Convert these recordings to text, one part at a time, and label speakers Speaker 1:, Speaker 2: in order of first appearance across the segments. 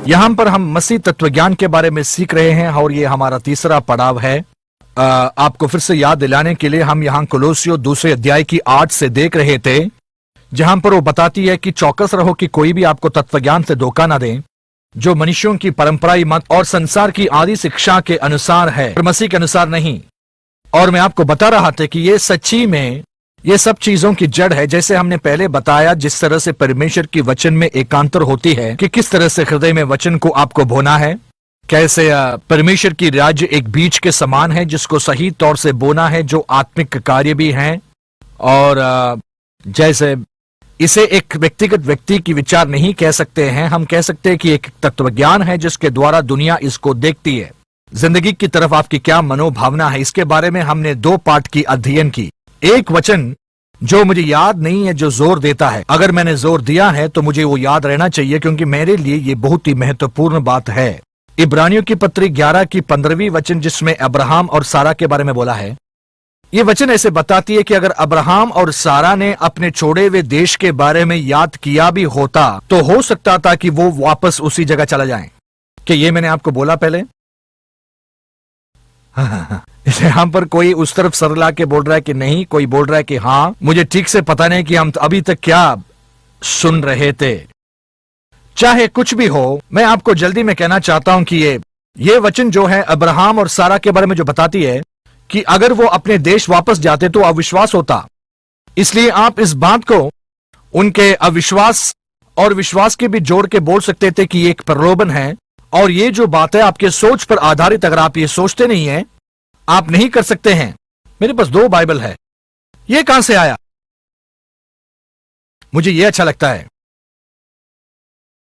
Speaker 1: यहाँ पर हम मसीह तत्वज्ञान के बारे में सीख रहे हैं और ये हमारा तीसरा पड़ाव है। आपको फिर से याद दिलाने के लिए हम यहाँ कोलोसियों 2 अध्याय की 8 से देख रहे थे, जहां पर वो बताती है कि चौकस रहो कि कोई भी आपको तत्वज्ञान से धोखा ना दे, जो मनुष्यों की परंपराई मत और संसार की आदि शिक्षा के अनुसार है, मसीह के अनुसार नहीं। और मैं आपको बता रहा था कि ये सच्ची में ये सब चीजों की जड़ है। जैसे हमने पहले बताया, जिस तरह से परमेश्वर की वचन में एकांतर होती है कि किस तरह से हृदय में वचन को आपको बोना है, कैसे परमेश्वर की राज्य एक बीज के समान है जिसको सही तौर से बोना है, जो आत्मिक कार्य भी है। और जैसे इसे एक व्यक्तिगत व्यक्ति की विचार नहीं कह सकते हैं, हम कह सकते हैं कि एक तत्वज्ञान है जिसके द्वारा दुनिया इसको देखती है। जिंदगी की तरफ आपकी क्या मनोभावना है, इसके बारे में हमने 2 पाठ की अध्ययन की। एक वचन जो मुझे याद नहीं है, जो जोर देता है, अगर मैंने जोर दिया है तो मुझे वो याद रहना चाहिए, क्योंकि मेरे लिए ये बहुत ही महत्वपूर्ण बात है। इब्रानियों की पत्री 11 की 15वीं वचन, जिसमें अब्राहम और सारा के बारे में बोला है। ये वचन ऐसे बताती है कि अगर अब्राहम और सारा ने अपने छोड़े हुए देश के बारे में याद किया भी होता तो हो सकता था कि वो वापस उसी जगह चला जाए। कि ये मैंने आपको बोला पहले। यहाँ पर कोई उस तरफ सर ला के बोल रहा है कि नहीं, कोई बोल रहा है कि हाँ। मुझे ठीक से पता नहीं कि हम अभी तक क्या सुन रहे थे। चाहे कुछ भी हो, मैं आपको जल्दी में कहना चाहता हूं कि ये वचन जो है अब्राहम और सारा के बारे में जो बताती है कि अगर वो अपने देश वापस जाते तो अविश्वास होता। इसलिए आप इस बात को उनके अविश्वास और विश्वास के भी जोड़ के बोल सकते थे कि ये एक प्रलोभन है। और ये जो बात है आपके सोच पर आधारित, अगर आप ये सोचते नहीं है, आप नहीं कर सकते हैं। मेरे पास 2 बाइबल है, ये कहां से आया? मुझे ये अच्छा लगता है।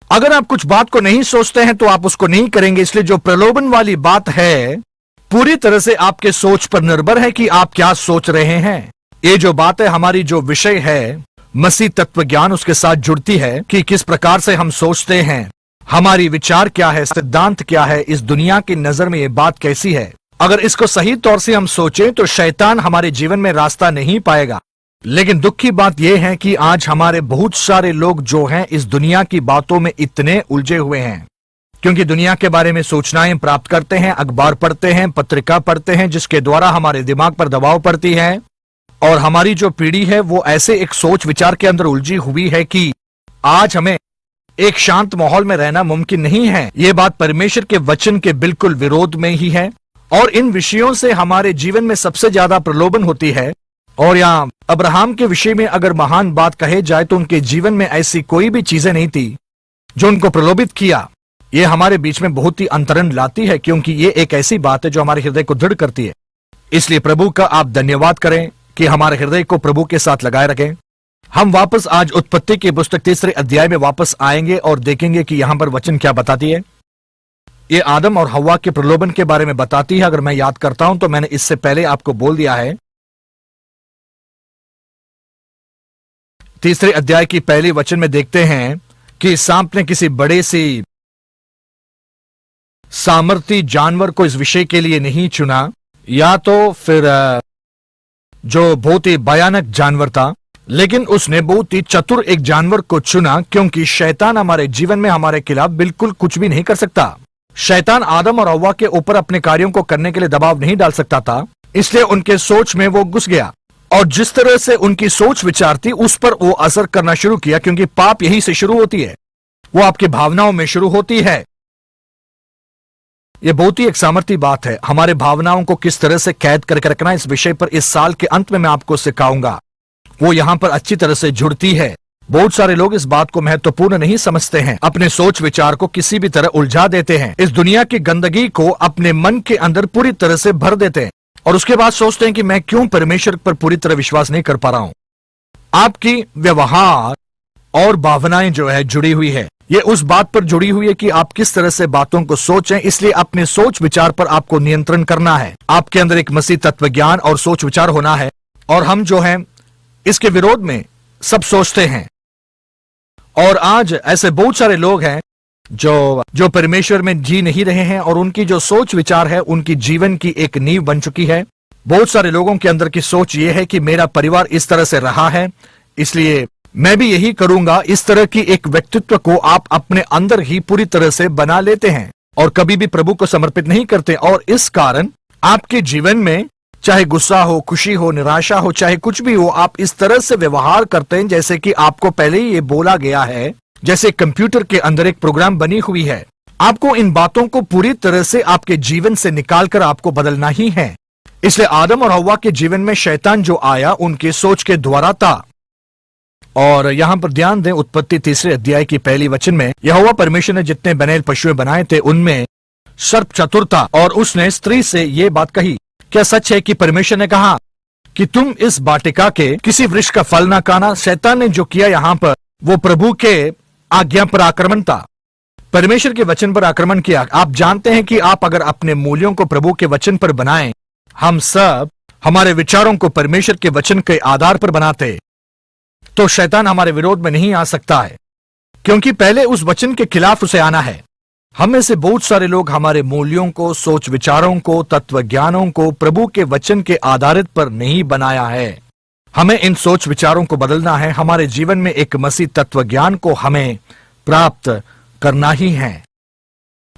Speaker 1: अगर आप कुछ बात को नहीं सोचते हैं तो आप उसको नहीं करेंगे। इसलिए जो प्रलोभन वाली बात है पूरी तरह से आपके सोच पर निर्भर है कि आप क्या सोच रहे हैं। ये जो बात है, हमारी जो विषय है मसीह तत्व ज्ञान, उसके साथ जुड़ती है कि किस प्रकार से हम सोचते हैं, हमारी विचार क्या है, सिद्धांत क्या है, इस दुनिया की नजर में ये बात कैसी है। अगर इसको सही तौर से हम सोचें तो शैतान हमारे जीवन में रास्ता नहीं पाएगा। लेकिन दुख की बात यह है कि आज हमारे बहुत सारे लोग जो हैं इस दुनिया की बातों में इतने उलझे हुए हैं, क्योंकि दुनिया के बारे में सूचनाएं प्राप्त करते हैं, अखबार पढ़ते हैं, पत्रिका पढ़ते हैं, जिसके द्वारा हमारे दिमाग पर दबाव पड़ती है। और हमारी जो पीढ़ी है वो ऐसे एक सोच विचार के अंदर उलझी हुई है कि आज हमें एक शांत माहौल में रहना मुमकिन नहीं है। ये बात परमेश्वर के वचन के बिल्कुल विरोध में ही है। और इन विषयों से हमारे जीवन में सबसे ज्यादा प्रलोभन होती है। और यहाँ अब्राहम के विषय में अगर महान बात कहे जाए तो उनके जीवन में ऐसी कोई भी चीजें नहीं थी जो उनको प्रलोभित किया। ये हमारे बीच में बहुत ही अंतरण लाती है, क्योंकि ये एक ऐसी बात है जो हमारे हृदय को दृढ़ करती है। इसलिए प्रभु का आप धन्यवाद करें कि हमारे हृदय को प्रभु के साथ लगाए रखें। हम वापस आज उत्पत्ति की पुस्तक 3 अध्याय में वापस आएंगे और देखेंगे कि यहां पर वचन क्या बताती है। ये आदम और हव्वा के प्रलोभन के बारे में बताती है। अगर मैं याद करता हूं तो मैंने इससे पहले आपको बोल दिया है। 3 अध्याय की पहली वचन में देखते हैं कि सांप ने किसी बड़े सी सामर्थी जानवर को इस विषय के लिए नहीं चुना, या तो फिर जो बहुत ही भयानक जानवर था, लेकिन उसने बहुत ही चतुर एक जानवर को चुना, क्योंकि शैतान हमारे जीवन में हमारे खिलाफ बिल्कुल कुछ भी नहीं कर सकता। शैतान आदम और हव्वा के ऊपर अपने कार्यों को करने के लिए दबाव नहीं डाल सकता था, इसलिए उनके सोच में वो घुस गया और जिस तरह से उनकी सोच विचार थी उस पर वो असर करना शुरू किया, क्योंकि पाप यही से शुरू होती है, वो आपकी भावनाओं में शुरू होती है। ये बहुत ही एक सामर्थी बात है, हमारे भावनाओं को किस तरह से कैद करके रखना। इस विषय पर इस साल के अंत में मैं आपको सिखाऊंगा, वो यहां पर अच्छी तरह से जुड़ती है। बहुत सारे लोग इस बात को महत्वपूर्ण नहीं समझते हैं, अपने सोच विचार को किसी भी तरह उलझा देते हैं, इस दुनिया की गंदगी को अपने मन के अंदर पूरी तरह से भर देते हैं और उसके बाद सोचते हैं कि मैं क्यों परमेश्वर पर पूरी तरह विश्वास नहीं कर पा रहा हूं। आपकी व्यवहार और भावनाएं जो है जुड़ी हुई है, ये उस बात पर जुड़ी हुई है कि आप किस तरह से बातों को सोचें। इसलिए अपने सोच विचार पर आपको नियंत्रण करना है। आपके अंदर एक मसीह तत्व ज्ञान और सोच विचार होना है, और हम जो है इसके विरोध में सब सोचते हैं। और आज ऐसे बहुत सारे लोग हैं जो परमेश्वर में जी नहीं रहे हैं, और उनकी जो सोच विचार है उनकी जीवन की एक नींव बन चुकी है। बहुत सारे लोगों के अंदर की सोच ये है कि मेरा परिवार इस तरह से रहा है, इसलिए मैं भी यही करूंगा। इस तरह की एक व्यक्तित्व को आप अपने अंदर ही पूरी तरह से बना लेते हैं और कभी भी प्रभु को समर्पित नहीं करते, और इस कारण आपके जीवन में चाहे गुस्सा हो, खुशी हो, निराशा हो, चाहे कुछ भी हो, आप इस तरह से व्यवहार करते हैं जैसे कि आपको पहले ही ये बोला गया है, जैसे कंप्यूटर के अंदर एक प्रोग्राम बनी हुई है। आपको इन बातों को पूरी तरह से आपके जीवन से निकालकर आपको बदलना ही है। इसलिए आदम और हव्वा के जीवन में शैतान जो आया उनके सोच के द्वारा था। और यहां पर ध्यान दें, उत्पत्ति 3 अध्याय की पहली वचन में यहोवा परमेश्वर ने जितने बनेल पशु बनाए थे उनमें सर्प चतुर था और उसने स्त्री से ये बात कही। क्या सच है कि परमेश्वर ने कहा कि तुम इस वाटिका के किसी वृक्ष का फल ना खाना? शैतान ने जो किया यहां पर वो प्रभु के आज्ञा पर आक्रमण था, परमेश्वर के वचन पर आक्रमण किया। आप जानते हैं कि आप अगर अपने मूल्यों को प्रभु के वचन पर बनाएं, हम सब हमारे विचारों को परमेश्वर के वचन के आधार पर बनाते, तो शैतान हमारे विरोध में नहीं आ सकता है, क्योंकि पहले उस वचन के खिलाफ उसे आना है। हम में से बहुत सारे लोग हमारे मूल्यों को, सोच विचारों को, तत्व ज्ञानों को प्रभु के वचन के आधारित पर नहीं बनाया है। हमें इन सोच विचारों को बदलना है। हमारे जीवन में एक मसीह तत्व ज्ञान को हमें प्राप्त करना ही है।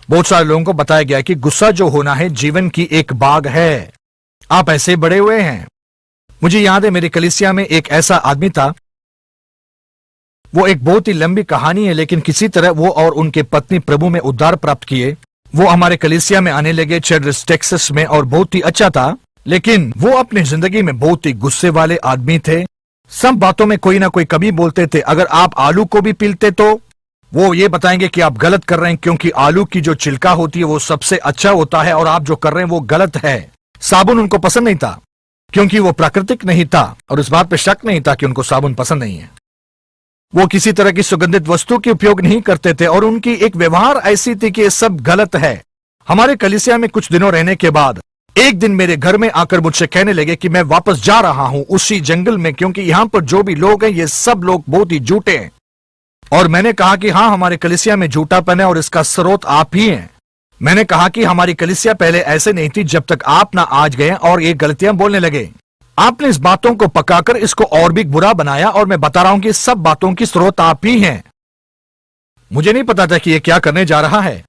Speaker 1: बहुत सारे लोगों को बताया गया कि गुस्सा जो होना है जीवन की एक बाग है। आप ऐसे बड़े हुए हैं। मुझे याद है मेरी कलीसिया में एक ऐसा आदमी था, वो एक बहुत ही लंबी कहानी है, लेकिन किसी तरह वो और उनके पत्नी प्रभु में उद्धार प्राप्त किए। वो हमारे कलीसिया में आने लगे चेडरस टेक्सास में, और बहुत ही अच्छा था, लेकिन वो अपनी जिंदगी में बहुत ही गुस्से वाले आदमी थे। सब बातों में कोई ना कोई कमी बोलते थे। अगर आप आलू को भी पीलते तो वो ये बताएंगे कि आप गलत कर रहे हैं, क्योंकि आलू की जो छिलका होती है वो सबसे अच्छा होता है और आप जो कर रहे हैं वो गलत है। साबुन उनको पसंद नहीं था क्योंकि वो प्राकृतिक नहीं था, और इस बात पे शक नहीं था कि उनको साबुन पसंद नहीं है। वो किसी तरह की सुगंधित वस्तु के उपयोग नहीं करते थे और उनकी एक व्यवहार ऐसी थी कि ये सब गलत है। हमारे कलीसिया में कुछ दिनों रहने के बाद एक दिन मेरे घर में आकर मुझसे कहने लगे कि मैं वापस जा रहा हूं उसी जंगल में, क्योंकि यहां पर जो भी लोग हैं ये सब लोग बहुत ही झूठे हैं। और मैंने कहा कि हाँ, हमारे कलीसिया में झूठापन है और इसका स्रोत आप ही हैं। मैंने कहा कि हमारी कलीसिया पहले ऐसे नहीं थी जब तक आप ना आज गए और ये गलतियां बोलने लगे। आपने इस बातों को पकाकर इसको और भी बुरा बनाया, और मैं बता रहा हूं कि सब बातों की स्रोत आप ही हैं। मुझे नहीं पता था कि ये क्या करने जा रहा है।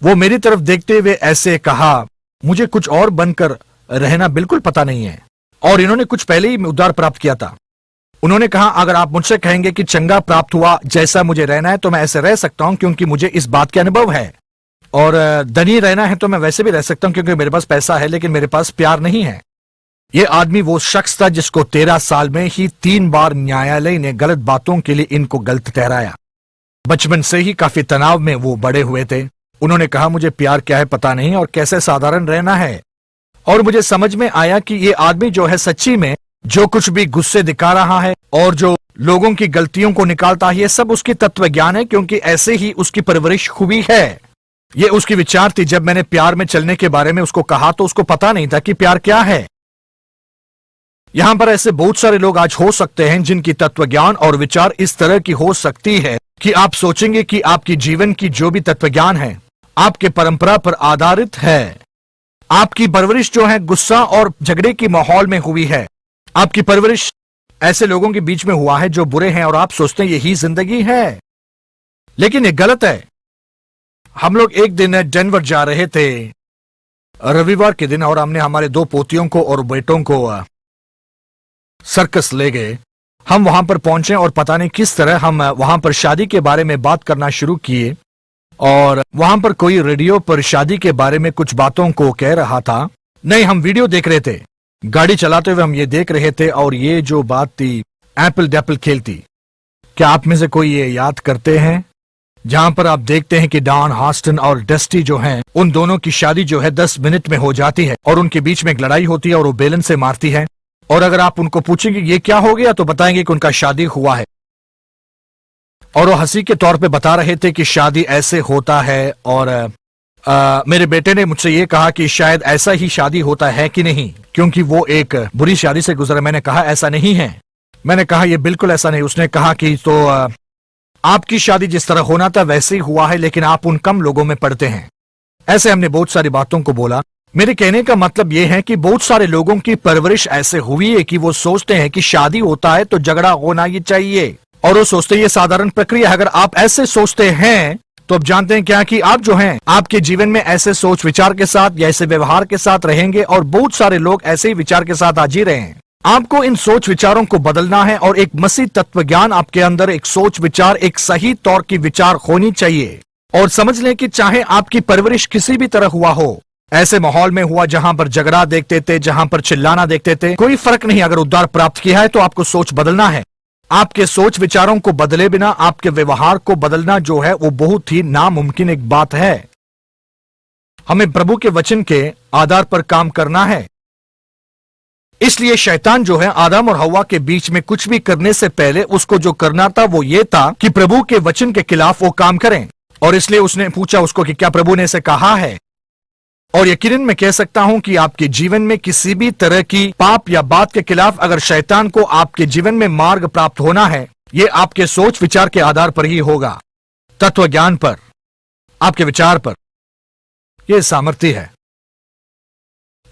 Speaker 1: वो मेरी तरफ देखते हुए ऐसे कहा, मुझे कुछ और बनकर रहना बिल्कुल पता नहीं है, और इन्होंने कुछ पहले ही उद्धार प्राप्त किया था। उन्होंने कहा अगर आप मुझसे कहेंगे कि चंगा प्राप्त हुआ जैसा मुझे रहना है तो मैं ऐसे रह सकता हूं, क्योंकि मुझे इस बात के अनुभव है, और धनी रहना है तो मैं वैसे भी रह सकता हूं क्योंकि मेरे पास पैसा है, लेकिन मेरे पास प्यार नहीं है। ये आदमी वो शख्स था जिसको 13 साल में ही 3 बार न्यायालय ने गलत बातों के लिए इनको गलत ठहराया। बचपन से ही काफी तनाव में वो बड़े हुए थे। उन्होंने कहा मुझे प्यार क्या है पता नहीं और कैसे साधारण रहना है, और मुझे समझ में आया कि ये आदमी जो है सच्ची में जो कुछ भी गुस्से दिखा रहा है और जो लोगों की गलतियों को निकालता है, ये सब उसकी तत्व ज्ञान है, क्योंकि ऐसे ही उसकी परवरिश हुई है। ये उसकी विचार थी। जब मैंने प्यार में चलने के बारे में उसको कहा तो उसको पता नहीं था कि प्यार क्या है। यहां पर ऐसे बहुत सारे लोग आज हो सकते हैं जिनकी तत्व ज्ञान और विचार इस तरह की हो सकती है कि आप सोचेंगे कि आपकी जीवन की जो भी तत्व ज्ञान है आपके परंपरा पर आधारित है। आपकी परवरिश जो है गुस्सा और झगड़े की माहौल में हुई है। आपकी परवरिश ऐसे लोगों के बीच में हुआ है जो बुरे हैं, और आप सोचते हैं यही जिंदगी है, लेकिन ये गलत है। हम लोग एक दिन डेनवर जा रहे थे रविवार के दिन, और हमने हमारे 2 पोतियों को और बेटों को सर्कस ले गए। हम वहां पर पहुंचे और पता नहीं किस तरह हम वहां पर शादी के बारे में बात करना शुरू किए, और वहां पर कोई रेडियो पर शादी के बारे में कुछ बातों को कह रहा था। नहीं, हम वीडियो देख रहे थे, गाड़ी चलाते हुए हम ये देख रहे थे, और ये जो बात थी एप्पल डैपल खेल थी। क्या आप में से कोई ये याद करते हैं, जहां पर आप देखते हैं कि डॉन हास्टन और डस्टी जो हैं उन दोनों की शादी जो है 10 मिनट में हो जाती है, और उनके बीच में एक लड़ाई होती है और वो बेलन से मारती है, और अगर आप उनको पूछेंगे ये क्या हो गया तो बताएंगे कि उनका शादी हुआ है। और वो हंसी के तौर पे बता रहे थे कि शादी ऐसे होता है, और मेरे बेटे ने मुझसे ये कहा कि शायद ऐसा ही शादी होता है कि नहीं, क्योंकि वो एक बुरी शादी से गुजरा। मैंने कहा ऐसा नहीं है। मैंने कहा ये बिल्कुल ऐसा नहीं। उसने कहा कि तो आपकी शादी जिस तरह होना था वैसे ही हुआ है, लेकिन आप उन कम लोगों में पड़ते हैं। ऐसे हमने बहुत सारी बातों को बोला। मेरे कहने का मतलब यह है कि बहुत सारे लोगों की परवरिश ऐसे हुई है कि वो सोचते हैं कि शादी होता है तो झगड़ा होना ही चाहिए। और वो सोचते ये साधारण प्रक्रिया है। अगर आप ऐसे सोचते हैं तो आप जानते हैं क्या कि आप जो हैं आपके जीवन में ऐसे सोच विचार के साथ या ऐसे व्यवहार के साथ रहेंगे, और बहुत सारे लोग ऐसे ही विचार के साथ आज जी रहे हैं। आपको इन सोच विचारों को बदलना है और एक मसीह तत्व ज्ञान आपके अंदर एक सोच विचार, एक सही तौर की विचार होनी चाहिए। और समझ लें कि चाहे आपकी परवरिश किसी भी तरह हुआ हो, ऐसे माहौल में हुआ जहां पर झगड़ा देखते थे, जहां पर चिल्लाना देखते थे, कोई फर्क नहीं। अगर उद्धार प्राप्त किया है तो आपको सोच बदलना है। आपके सोच विचारों को बदले बिना आपके व्यवहार को बदलना जो है वो बहुत ही नामुमकिन एक बात है। हमें प्रभु के वचन के आधार पर काम करना है। इसलिए शैतान जो है आदम और हव्वा के बीच में कुछ भी करने से पहले उसको जो करना था वो ये था कि प्रभु के वचन के खिलाफ वो काम करें। और इसलिए उसने पूछा उसको कि क्या प्रभु ने इसे कहा है। और यकीनन मैं कह सकता हूं कि आपके जीवन में किसी भी तरह की पाप या बात के खिलाफ अगर शैतान को आपके जीवन में मार्ग प्राप्त होना है, ये आपके सोच विचार के आधार पर ही होगा, तत्व ज्ञान पर, आपके विचार पर। यह सामर्थ्य है।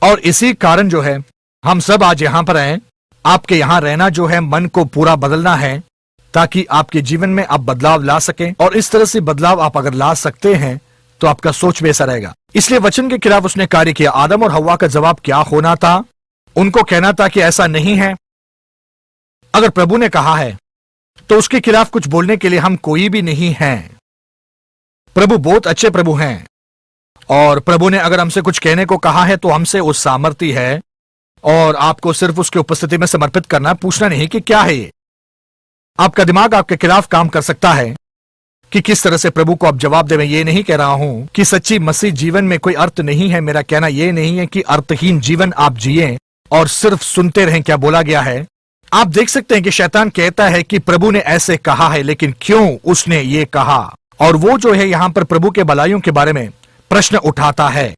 Speaker 1: और इसी कारण जो है हम सब आज यहां पर आए। आपके यहां रहना जो है मन को पूरा बदलना है, ताकि आपके जीवन में आप बदलाव ला सकें। और इस तरह से बदलाव आप अगर ला सकते हैं तो आपका सोच वैसा रहेगा। इसलिए वचन के खिलाफ उसने कार्य किया। आदम और हव्वा का जवाब क्या होना था? उनको कहना था कि ऐसा नहीं है। अगर प्रभु ने कहा है तो उसके खिलाफ कुछ बोलने के लिए हम कोई भी नहीं हैं। प्रभु बहुत अच्छे प्रभु हैं, और प्रभु ने अगर हमसे कुछ कहने को कहा है तो हमसे उस सामर्थ्य है, और आपको सिर्फ उसकी उपस्थिति में समर्पित करना, पूछना नहीं कि क्या है ये। आपका दिमाग आपके खिलाफ काम कर सकता है कि किस तरह से प्रभु को आप जवाब दें। मैं ये नहीं कह रहा हूं कि सच्ची मसीह जीवन में कोई अर्थ नहीं है। मेरा कहना यह नहीं है कि अर्थहीन जीवन आप जिए और सिर्फ सुनते रहें क्या बोला गया है। आप देख सकते हैं कि शैतान कहता है कि प्रभु ने ऐसे कहा है, लेकिन क्यों उसने ये कहा? और वो जो है यहां पर प्रभु के भलाइयों के बारे में प्रश्न उठाता है।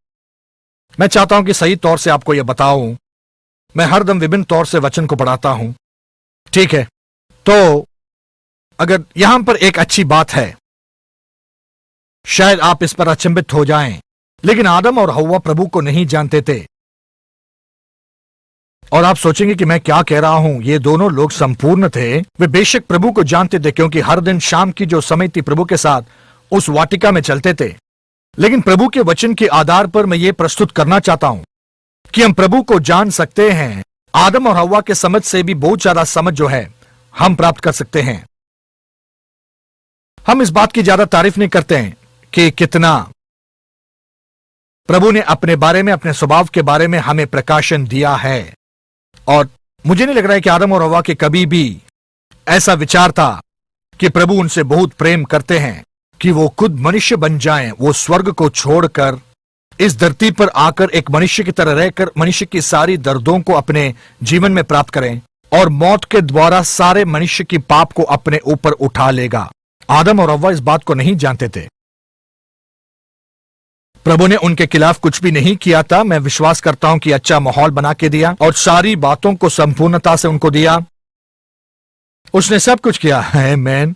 Speaker 1: मैं चाहता हूं कि सही तौर से आपको यह बताऊं। मैं हरदम विभिन्न तौर से वचन को पढ़ाता हूं, ठीक है? तो अगर यहां पर एक अच्छी बात है, शायद आप इस पर अचंभित हो जाएं, लेकिन आदम और हव्वा प्रभु को नहीं जानते थे। और आप सोचेंगे कि मैं क्या कह रहा हूं। ये दोनों लोग संपूर्ण थे। वे बेशक प्रभु को जानते थे, क्योंकि हर दिन शाम की जो समय थी प्रभु के साथ उस वाटिका में चलते थे। लेकिन प्रभु के वचन के आधार पर मैं ये प्रस्तुत करना चाहता हूं कि हम प्रभु को जान सकते हैं। आदम और हव्वा के समझ से भी बहुत ज्यादा समझ जो है हम प्राप्त कर सकते हैं। हम इस बात की ज्यादा तारीफ नहीं करते हैं कि कितना प्रभु ने अपने बारे में, अपने स्वभाव के बारे में हमें प्रकाशन दिया है। और मुझे नहीं लग रहा है कि आदम और हव्वा के कभी भी ऐसा विचार था कि प्रभु उनसे बहुत प्रेम करते हैं कि वो खुद मनुष्य बन जाएं, वो स्वर्ग को छोड़कर इस धरती पर आकर एक मनुष्य की तरह रहकर मनुष्य की सारी दर्दों को अपने जीवन में प्राप्त करें, और मौत के द्वारा सारे मनुष्य की पाप को अपने ऊपर उठा लेगा। आदम और हव्वा इस बात को नहीं जानते थे। प्रभु ने उनके खिलाफ कुछ भी नहीं किया था। मैं विश्वास करता हूं कि अच्छा माहौल बना के दिया और सारी बातों को संपूर्णता से उनको दिया। उसने सब कुछ किया है। मैन,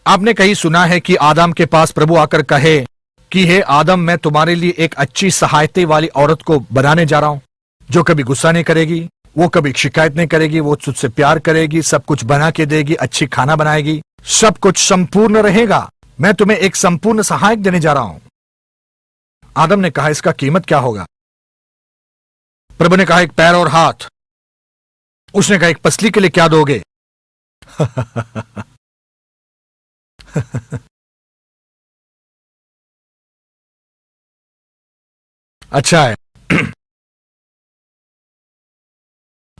Speaker 1: आपने कहीं सुना है कि आदम के पास प्रभु आकर कहे कि हे आदम, मैं तुम्हारे लिए एक अच्छी सहायता वाली औरत को बनाने जा रहा हूं, जो कभी गुस्सा नहीं करेगी, वो कभी शिकायत नहीं करेगी, वो तुझसे प्यार करेगी, सब कुछ बना के देगी, अच्छी खाना बनाएगी, सब कुछ संपूर्ण रहेगा। मैं तुम्हें एक संपूर्ण सहायक देने जा रहा हूं। आदम ने कहा, इसका कीमत क्या होगा? प्रभु ने कहा, एक पैर और हाथ। उसने कहा, एक पसली के लिए क्या दोगे? अच्छा है।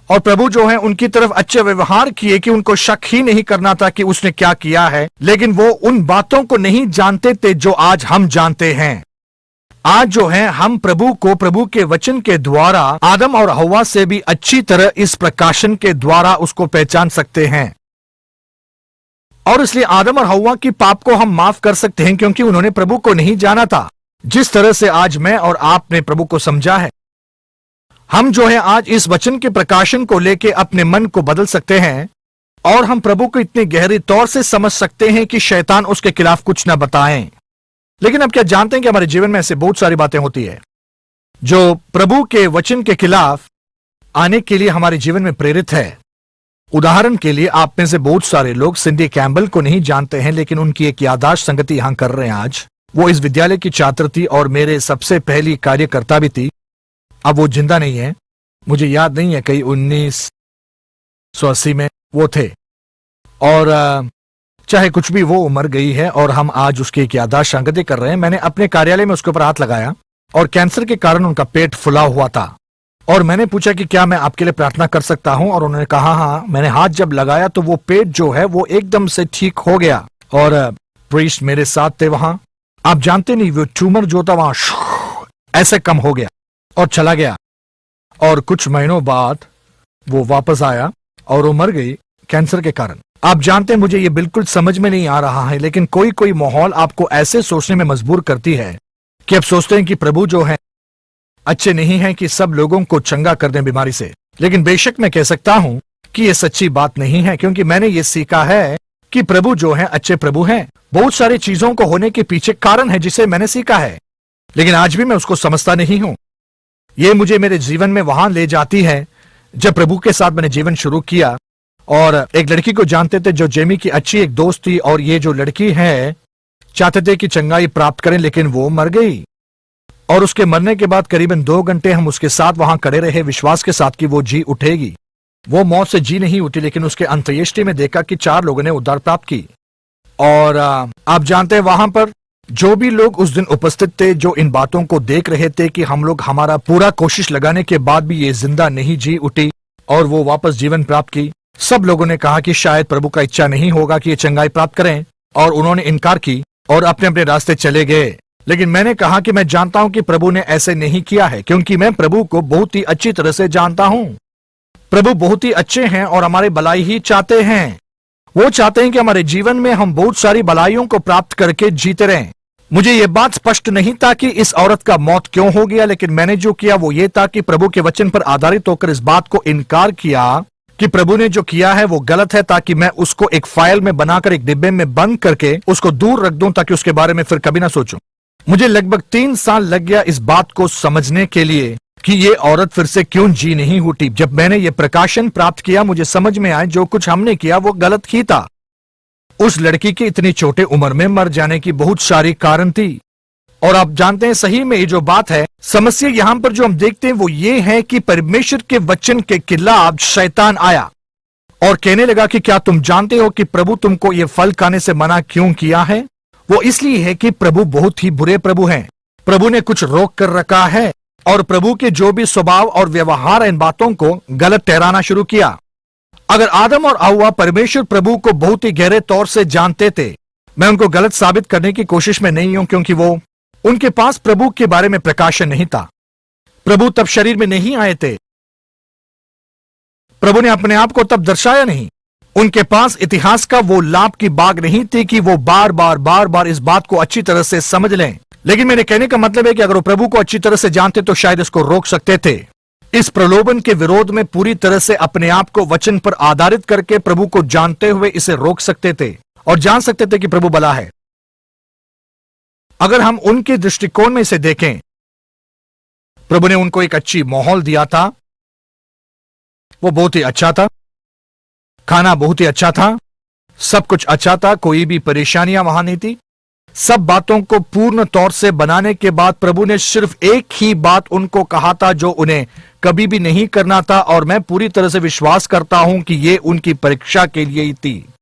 Speaker 1: और प्रभु जो है उनकी तरफ अच्छे व्यवहार किए कि उनको शक ही नहीं करना था कि उसने क्या किया है। लेकिन वो उन बातों को नहीं जानते थे जो आज हम जानते हैं। आज जो है हम प्रभु को प्रभु के वचन के द्वारा आदम और हव्वा से भी अच्छी तरह इस प्रकाशन के द्वारा उसको पहचान सकते हैं। और इसलिए आदम और हव्वा की पाप को हम माफ कर सकते हैं, क्योंकि उन्होंने प्रभु को नहीं जाना था जिस तरह से आज मैं और आपने प्रभु को समझा है। हम जो है आज इस वचन के प्रकाशन को लेके अपने मन को बदल सकते हैं, और हम प्रभु को इतने गहरे तौर से समझ सकते हैं कि शैतान उसके खिलाफ कुछ ना बताएं। लेकिन अब क्या जानते हैं कि हमारे जीवन में ऐसे बहुत सारी बातें होती है जो प्रभु के वचन के खिलाफ आने के लिए हमारे जीवन में प्रेरित है। उदाहरण के लिए आप में से बहुत सारे लोग सिंडी कैम्बल को नहीं जानते हैं, लेकिन उनकी एक याददाश्त संगति यहां कर रहे हैं आज। वो इस विद्यालय की छात्र थी और मेरे सबसे पहली कार्यकर्ता भी थी। अब वो जिंदा नहीं है, मुझे याद नहीं है, कई 1980 में वो थे। और चाहे कुछ भी, वो मर गई है और हम आज उसकी एक याददाश्त संगति कर रहे हैं। मैंने अपने कार्यालय में उसके ऊपर हाथ लगाया और कैंसर के कारण उनका पेट फुला हुआ था और मैंने पूछा कि क्या मैं आपके लिए प्रार्थना कर सकता हूं, और उन्होंने कहा हाँ। मैंने हाथ जब लगाया तो वो पेट जो है वो एकदम से ठीक हो गया और प्रीस्ट मेरे साथ थे वहां। आप जानते नहीं, वो ट्यूमर जो था वहां ऐसे कम हो गया और चला गया, और कुछ महीनों बाद वो वापस आया और वो मर गई कैंसर के कारण। आप जानते हैं, मुझे ये बिल्कुल समझ में नहीं आ रहा है, लेकिन कोई कोई माहौल आपको ऐसे सोचने में मजबूर करती है कि आप सोचते हैं कि प्रभु जो है अच्छे नहीं है कि सब लोगों को चंगा कर दें बीमारी से। लेकिन बेशक मैं कह सकता हूं कि यह सच्ची बात नहीं है, क्योंकि मैंने ये सीखा है कि प्रभु जो है अच्छे प्रभु हैं। बहुत सारी चीजों को होने के पीछे कारण है जिसे मैंने सीखा है, लेकिन आज भी मैं उसको समझता नहीं हूं। ये मुझे मेरे जीवन में वहां ले जाती है जब प्रभु के साथ मैंने जीवन शुरू किया और एक लड़की को जानते थे जो जेमी की अच्छी एक दोस्त थी, और ये जो लड़की है चाहते थे कि चंगाई प्राप्त करें, लेकिन वो मर गई। और उसके मरने के बाद करीबन 2 घंटे हम उसके साथ वहां खड़े रहे, विश्वास के साथ कि वो जी उठेगी। वो मौत से जी नहीं उठी, लेकिन उसके अंत्येष्टि में देखा कि 4 लोगों ने उद्धार प्राप्त की। और आप जानते हैं, वहां पर जो भी लोग उस दिन उपस्थित थे, जो इन बातों को देख रहे थे कि हम लोग हमारा पूरा कोशिश लगाने के बाद भी ये जिंदा नहीं जी उठी और वो वापस जीवन प्राप्त की, सब लोगों ने कहा कि शायद प्रभु का इच्छा नहीं होगा कि ये चंगाई प्राप्त करें, और उन्होंने इनकार की और अपने अपने रास्ते चले गए। लेकिन मैंने कहा कि मैं जानता हूं कि प्रभु ने ऐसे नहीं किया है, क्योंकि मैं प्रभु को बहुत ही अच्छी तरह से जानता हूं। प्रभु बहुत ही अच्छे हैं और हमारे भलाई ही चाहते हैं। वो चाहते हैं कि हमारे जीवन में हम बहुत सारी भलाइयों को प्राप्त करके जीते रहें। मुझे ये बात स्पष्ट नहीं था कि इस औरत का मौत क्यों हो गया, लेकिन मैंने जो किया वो ये था कि प्रभु के वचन पर आधारित होकर इस बात को इनकार किया कि प्रभु ने जो किया है वो गलत है, ताकि मैं उसको एक फाइल में बनाकर एक डिब्बे में बंद करके उसको दूर रख दूं, ताकि उसके बारे में फिर कभी ना सोचूं। मुझे लगभग 3 साल लग गया इस बात को समझने के लिए कि ये औरत फिर से क्यों जी नहीं उठी। जब मैंने ये प्रकाशन प्राप्त किया, मुझे समझ में आया जो कुछ हमने किया वो गलत ही था। उस लड़की के इतनी छोटे उम्र में मर जाने की बहुत सारी कारण थी। और आप जानते हैं, सही में ये जो बात है, समस्या यहां पर जो हम देखते हैं वो ये है कि परमेश्वर के वचन के खिलाफ शैतान आया और कहने लगा कि क्या तुम जानते हो कि प्रभु तुमको ये फल खाने से मना क्यों किया है? वो इसलिए है कि प्रभु बहुत ही बुरे प्रभु हैं। प्रभु ने कुछ रोक कर रखा है और प्रभु के जो भी स्वभाव और व्यवहार इन बातों को गलत ठहराना शुरू किया। अगर आदम और हव्वा परमेश्वर प्रभु को बहुत ही गहरे तौर से जानते थे, मैं उनको गलत साबित करने की कोशिश में नहीं हूं, क्योंकि वो उनके पास प्रभु के बारे में प्रकाशन नहीं था। प्रभु तब शरीर में नहीं आए थे, प्रभु ने अपने आप को तब दर्शाया नहीं। उनके पास इतिहास का वो लाभ की बाग नहीं थी कि वो बार बार इस बात को अच्छी तरह से समझ लें। लेकिन मेरे कहने का मतलब है कि अगर वो प्रभु को अच्छी तरह से जानते तो शायद इसको रोक सकते थे। इस प्रलोभन के विरोध में पूरी तरह से अपने आप को वचन पर आधारित करके प्रभु को जानते हुए इसे रोक सकते थे और जान सकते थे कि प्रभु भला है। अगर हम उनके दृष्टिकोण में इसे देखें, प्रभु ने उनको एक अच्छी माहौल दिया था, वो बहुत ही अच्छा था, खाना बहुत ही अच्छा था, सब कुछ अच्छा था, कोई भी परेशानियां वहां नहीं थी। सब बातों को पूर्ण तौर से बनाने के बाद प्रभु ने सिर्फ एक ही बात उनको कहा था जो उन्हें कभी भी नहीं करना था, और मैं पूरी तरह से विश्वास करता हूं कि यह उनकी परीक्षा के लिए ही थी।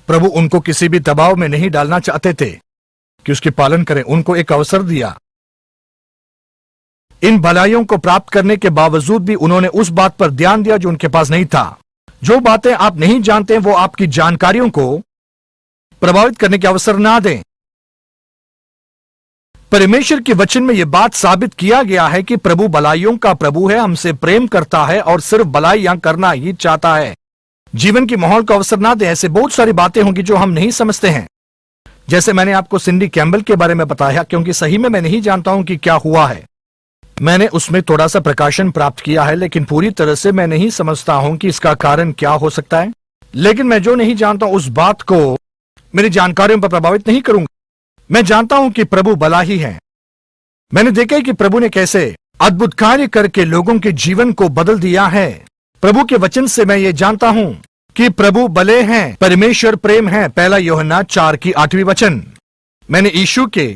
Speaker 1: प्रभु उनको किसी भी दबाव में नहीं डालना चाहते थे कि उसके पालन करें। उनको एक अवसर दिया। इन भलाइयों को प्राप्त करने के बावजूद भी उन्होंने उस बात पर ध्यान दिया जो उनके पास नहीं था। जो बातें आप नहीं जानते वो आपकी जानकारियों को प्रभावित करने के अवसर ना दें। परमेश्वर के वचन में यह बात साबित किया गया है कि प्रभु भलाइयों का प्रभु है, हमसे प्रेम करता है और सिर्फ भलाइयां करना ही चाहता है। जीवन की माहौल का अवसर ना दे। ऐसे बहुत सारी बातें होंगी जो हम नहीं समझते हैं, जैसे मैंने आपको सिंडी कैम्बल के बारे में बताया, क्योंकि सही में मैं नहीं जानता हूं कि क्या हुआ है। मैंने उसमें थोड़ा सा प्रकाशन प्राप्त किया है, लेकिन पूरी तरह से मैं नहीं समझता हूं कि इसका कारण क्या हो सकता है। लेकिन मैं जो नहीं जानता उस बात को मेरी जानकारियों पर प्रभावित नहीं करूंगा। मैं जानता हूं कि प्रभु भला ही है। मैंने देखा है कि प्रभु ने कैसे अद्भुत कार्य करके लोगों के जीवन को बदल दिया है। प्रभु के वचन से मैं ये जानता हूं कि प्रभु भले हैं, परमेश्वर प्रेम है। पहला यूहन्ना 4:8 मैंने यीशु के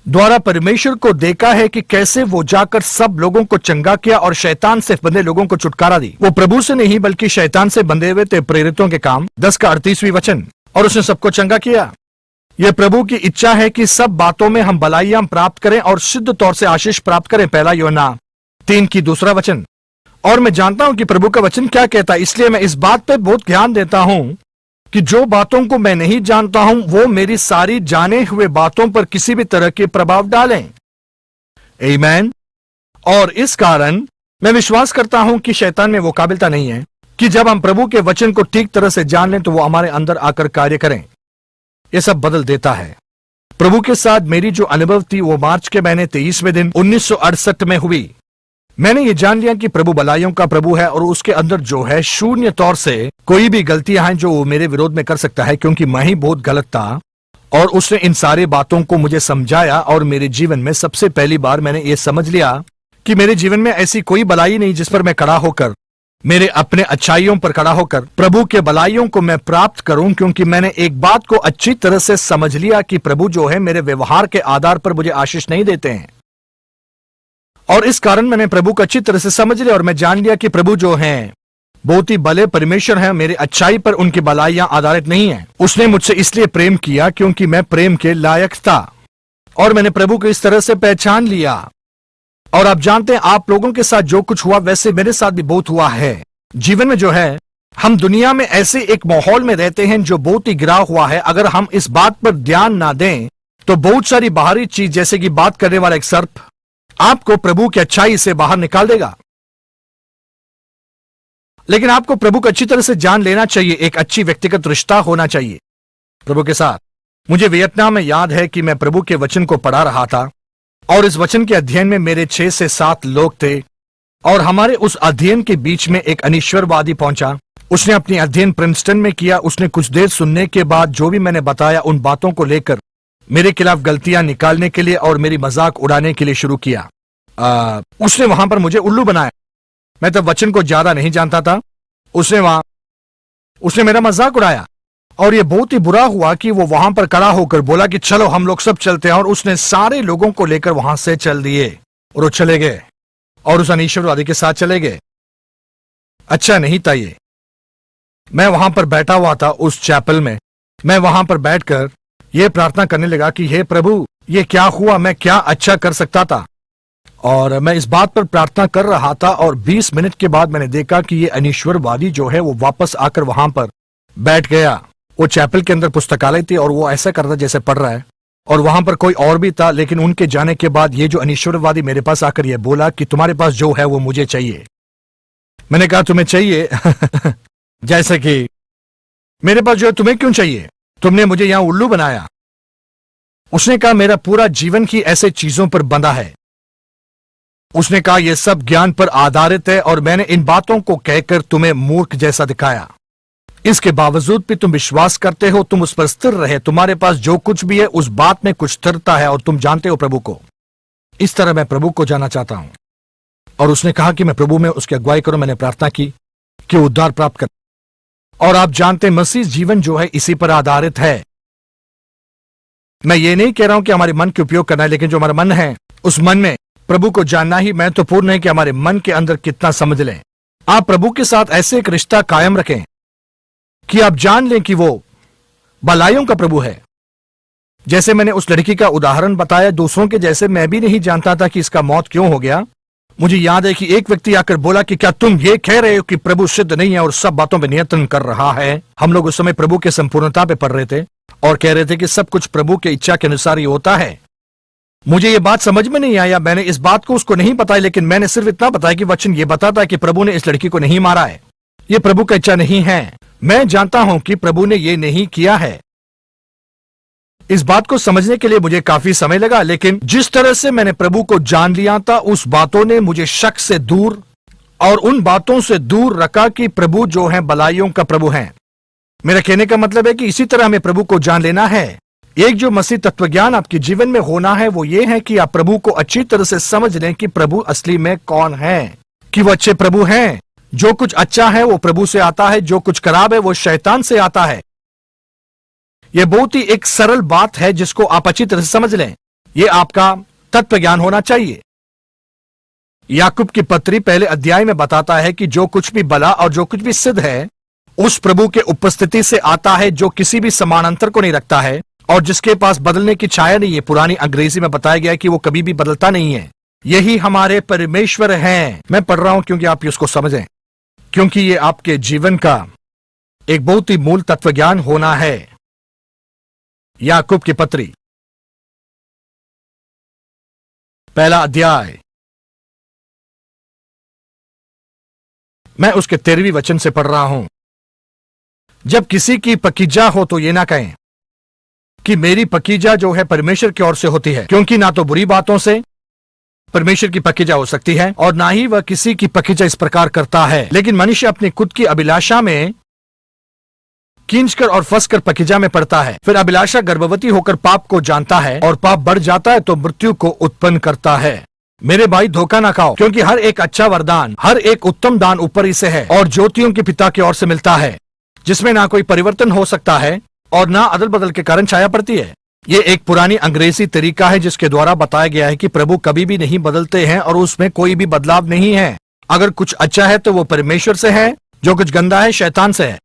Speaker 1: द्वारा परमेश्वर को देखा है कि कैसे वो जाकर सब लोगों को चंगा किया और शैतान से बंधे लोगों को छुटकारा दी। वो प्रभु से नहीं बल्कि शैतान से बंधे हुए थे। प्रेरितों के काम 10:38 और उसने सबको चंगा किया। यह प्रभु की इच्छा है कि सब बातों में हम भलाइयां प्राप्त करें और सिद्ध तौर से आशीष प्राप्त करें। पहला यूहन्ना 3:2 और मैं जानता हूं कि प्रभु का वचन क्या कहता है, इसलिए मैं इस बात पे बहुत ध्यान देता हूं कि जो बातों को मैं नहीं जानता हूं वो मेरी सारी जाने हुए बातों पर किसी भी तरह के प्रभाव डालें। आमीन। और इस कारण मैं विश्वास करता हूं कि शैतान में वो काबिलता नहीं है कि जब हम प्रभु के वचन को ठीक तरह से जान लें तो वो हमारे अंदर आकर कार्य करें। ये सब बदल देता है। प्रभु के साथ मेरी जो अनुभव थी वो मार्च के महीने 23वें दिन 1968 में हुई। मैंने ये जान लिया कि प्रभु भलाइयों का प्रभु है और उसके अंदर जो है शून्य तौर से कोई भी गलतियां हैं जो वो मेरे विरोध में कर सकता है, क्योंकि मैं ही बहुत गलत था। और उसने इन सारी बातों को मुझे समझाया और मेरे जीवन में सबसे पहली बार मैंने ये समझ लिया कि मेरे जीवन में ऐसी कोई भलाई नहीं जिस पर मैं खड़ा होकर, मेरे अपने अच्छाइयों पर खड़ा होकर प्रभु के भलाइयों को मैं प्राप्त करूं, क्योंकि मैंने एक बात को अच्छी तरह से समझ लिया कि प्रभु जो है मेरे व्यवहार के आधार पर मुझे आशीष नहीं देते हैं। और इस कारण मैंने प्रभु को अच्छी तरह से समझ लिया और मैं जान लिया कि प्रभु जो हैं बहुत ही भले परमेश्वर हैं। मेरी अच्छाई पर उनकी भलाइयां आधारित नहीं है। उसने मुझसे इसलिए प्रेम किया क्योंकि मैं प्रेम के लायक था और मैंने प्रभु को इस तरह से पहचान लिया। और आप जानते हैं, आप लोगों के साथ जो कुछ हुआ वैसे मेरे साथ भी बहुत हुआ है। जीवन में जो है हम दुनिया में ऐसे एक माहौल में रहते हैं जो बहुत ही गिरा हुआ है। अगर हम इस बात पर ध्यान ना दें तो बहुत सारी बाहरी चीज जैसे कि बात करने वाला एक सर्प आपको प्रभु की अच्छाई से बाहर निकाल देगा। लेकिन आपको प्रभु को अच्छी तरह से जान लेना चाहिए। एक अच्छी व्यक्तिगत रिश्ता होना चाहिए प्रभु के साथ। मुझे वियतनाम में याद है कि मैं प्रभु के वचन को पढ़ा रहा था और इस वचन के अध्ययन में मेरे 6 से 7 लोग थे और हमारे उस अध्ययन के बीच में एक अनिश्वरवादी पहुंचा। उसने अपनी अध्ययन प्रिंसटन में किया। उसने कुछ देर सुनने के बाद जो भी मैंने बताया उन बातों को लेकर मेरे खिलाफ गलतियां निकालने के लिए और मेरी मजाक उड़ाने के लिए शुरू किया। उसने वहां पर मुझे उल्लू बनाया। मैं तब वचन को ज्यादा नहीं जानता था। उसने मेरा मजाक उड़ाया और ये बहुत ही बुरा हुआ कि वो वहां पर खड़ा होकर बोला कि चलो हम लोग सब चलते हैं, और उसने सारे लोगों को लेकर वहां से चल दिए और वो चले गए और उस अनिश्वरवादी के साथ चले गए। अच्छा नहीं था ये। मैं वहां पर बैठा हुआ था उस चैपल में। मैं वहां पर बैठकर ये प्रार्थना करने लगा कि हे प्रभु, ये क्या हुआ, मैं क्या अच्छा कर सकता था। और मैं इस बात पर प्रार्थना कर रहा था और 20 मिनट के बाद मैंने देखा कि ये अनिश्वरवादी जो है वो वापस आकर वहां पर बैठ गया। वो चैपल के अंदर पुस्तकालय थी और वो ऐसा कर रहा जैसे पढ़ रहा है, और वहां पर कोई और भी था। लेकिन उनके जाने के बाद ये जो अनिश्वरवादी मेरे पास आकर ये बोला कि तुम्हारे पास जो है वो मुझे चाहिए। मैंने कहा तुम्हें चाहिए? जैसे कि मेरे पास जो है तुम्हें क्यों चाहिए? तुमने मुझे यहां उल्लू बनाया। उसने कहा मेरा पूरा जीवन ही ऐसे चीजों पर बंधा है। उसने कहा यह सब ज्ञान पर आधारित है और मैंने इन बातों को कहकर तुम्हें मूर्ख जैसा दिखाया। इसके बावजूद भी तुम विश्वास करते हो, तुम उस पर स्थिर रहे। तुम्हारे पास जो कुछ भी है उस बात में कुछ स्थिरता है और तुम जानते हो प्रभु को। इस तरह मैं प्रभु को जानना चाहता हूं। और उसने कहा कि मैं प्रभु में उसकी अगुवाई करूं। मैंने प्रार्थना की कि उद्धार प्राप्त कर। और आप जानते हैं मसीह जीवन जो है इसी पर आधारित है। मैं ये नहीं कह रहा हूं कि हमारे मन के उपयोग करना है, लेकिन जो हमारा मन है उस मन में प्रभु को जानना ही महत्वपूर्ण है कि हमारे मन के अंदर कितना समझ लें। आप प्रभु के साथ ऐसे एक रिश्ता कायम रखें कि आप जान लें कि वो भलाइयों का प्रभु है। जैसे मैंने उस लड़की का उदाहरण बताया, दूसरों के जैसे मैं भी नहीं जानता था कि इसका मौत क्यों हो गया। मुझे याद है कि एक व्यक्ति आकर बोला कि क्या तुम ये कह रहे हो कि प्रभु सिद्ध नहीं है और सब बातों पर नियंत्रण कर रहा है। हम लोग उस समय प्रभु के संपूर्णता पे पढ़ रहे थे और कह रहे थे कि सब कुछ प्रभु के इच्छा के अनुसार ही होता है। मुझे ये बात समझ में नहीं आया। मैंने इस बात को उसको नहीं बताया, लेकिन मैंने सिर्फ इतना बताया कि वचन ये बताता है कि प्रभु ने इस लड़की को नहीं मारा है। ये प्रभु का इच्छा नहीं है। मैं जानता हूं कि प्रभु ने ये नहीं किया है। इस बात को समझने के लिए मुझे काफी समय लगा, लेकिन जिस तरह से मैंने प्रभु को जान लिया था उस बातों ने मुझे शक से दूर और उन बातों से दूर रखा कि प्रभु जो है भलाइयों का प्रभु है। मेरा कहने का मतलब है कि इसी तरह हमें प्रभु को जान लेना है। एक जो मसीह तत्वज्ञान आपके जीवन में होना है वो ये है कि आप प्रभु को अच्छी तरह से समझ लें कि प्रभु असली में कौन है, कि वो अच्छे प्रभु हैं जो कुछ अच्छा है वो प्रभु से आता है, जो कुछ खराब है वो शैतान से आता है। यह बहुत ही एक सरल बात है जिसको आप अच्छी तरह से समझ लें। यह आपका तत्व ज्ञान होना चाहिए। याकूब की पत्री पहले अध्याय में बताता है कि जो कुछ भी भला और जो कुछ भी सिद्ध है उस प्रभु के उपस्थिति से आता है, जो किसी भी समानांतर को नहीं रखता है और जिसके पास बदलने की छाया नहीं है। पुरानी अंग्रेजी में बताया गया है कि वो कभी भी बदलता नहीं है। यही हमारे परमेश्वर हैं। मैं पढ़ रहा हूं क्योंकि आप इसको समझें, क्योंकि ये आपके जीवन का एक बहुत ही मूल तत्व ज्ञान होना है। याकूब की पत्री पहला अध्याय, मैं उसके 13वें वचन से पढ़ रहा हूं। जब किसी की पकीजा हो तो ये ना कहें कि मेरी पकीजा जो है परमेश्वर की ओर से होती है, क्योंकि ना तो बुरी बातों से परमेश्वर की पकीजा हो सकती है और ना ही वह किसी की पकीजा इस प्रकार करता है। लेकिन मनुष्य अपनी खुद की अभिलाषा में खींचकर और फंसकर पकीजा में पड़ता है। फिर अभिलाषा गर्भवती होकर पाप को जानता है और पाप बढ़ जाता है तो मृत्यु को उत्पन्न करता है। मेरे भाई, धोखा ना खाओ, क्योंकि हर एक अच्छा वरदान, हर एक उत्तम दान ऊपर ही से है और ज्योतियों के पिता की ओर से मिलता है, जिसमें ना कोई परिवर्तन हो सकता है और ना अदल बदल के कारण छाया पड़ती है। ये एक पुरानी अंग्रेजी तरीका है जिसके द्वारा बताया गया है कि प्रभु कभी भी नहीं बदलते हैं और उसमें कोई भी बदलाव नहीं है। अगर कुछ अच्छा है तो वो परमेश्वर से है, जो कुछ गंदा है शैतान से है।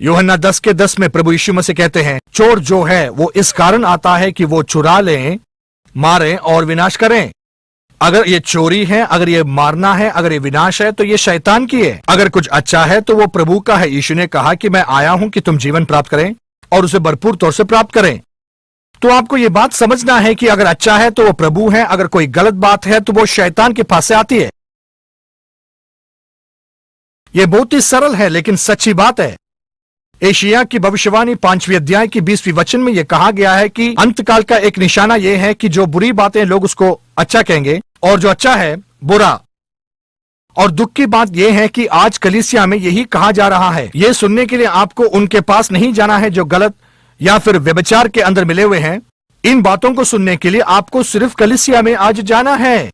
Speaker 1: यूहन्ना 10:10 में प्रभु यीशु मसीह कहते हैं, चोर जो है वो इस कारण आता है कि वो चुरा लें, मारें और विनाश करें। अगर ये चोरी है, अगर ये मारना है, अगर ये विनाश है तो ये शैतान की है। अगर कुछ अच्छा है तो वो प्रभु का है। यीशु ने कहा कि मैं आया हूं कि तुम जीवन प्राप्त करें और उसे भरपूर तौर से प्राप्त करें। तो आपको ये बात समझना है कि अगर अच्छा है तो वो प्रभु है, अगर कोई गलत बात है तो वो शैतान के पास से आती है। यह बहुत ही सरल है लेकिन सच्ची बात है। एशिया की भविष्यवाणी 5वें अध्याय की 20वीं वचन में यह कहा गया है कि अंतकाल का एक निशाना यह है कि जो बुरी बातें लोग उसको अच्छा कहेंगे और जो अच्छा है बुरा। और दुख की बात यह है कि आज कलीसिया में यही कहा जा रहा है। यह सुनने के लिए आपको उनके पास नहीं जाना है जो गलत या फिर व्यभिचार के अंदर मिले हुए हैं। इन बातों को सुनने के लिए आपको सिर्फ कलीसिया में आज जाना है।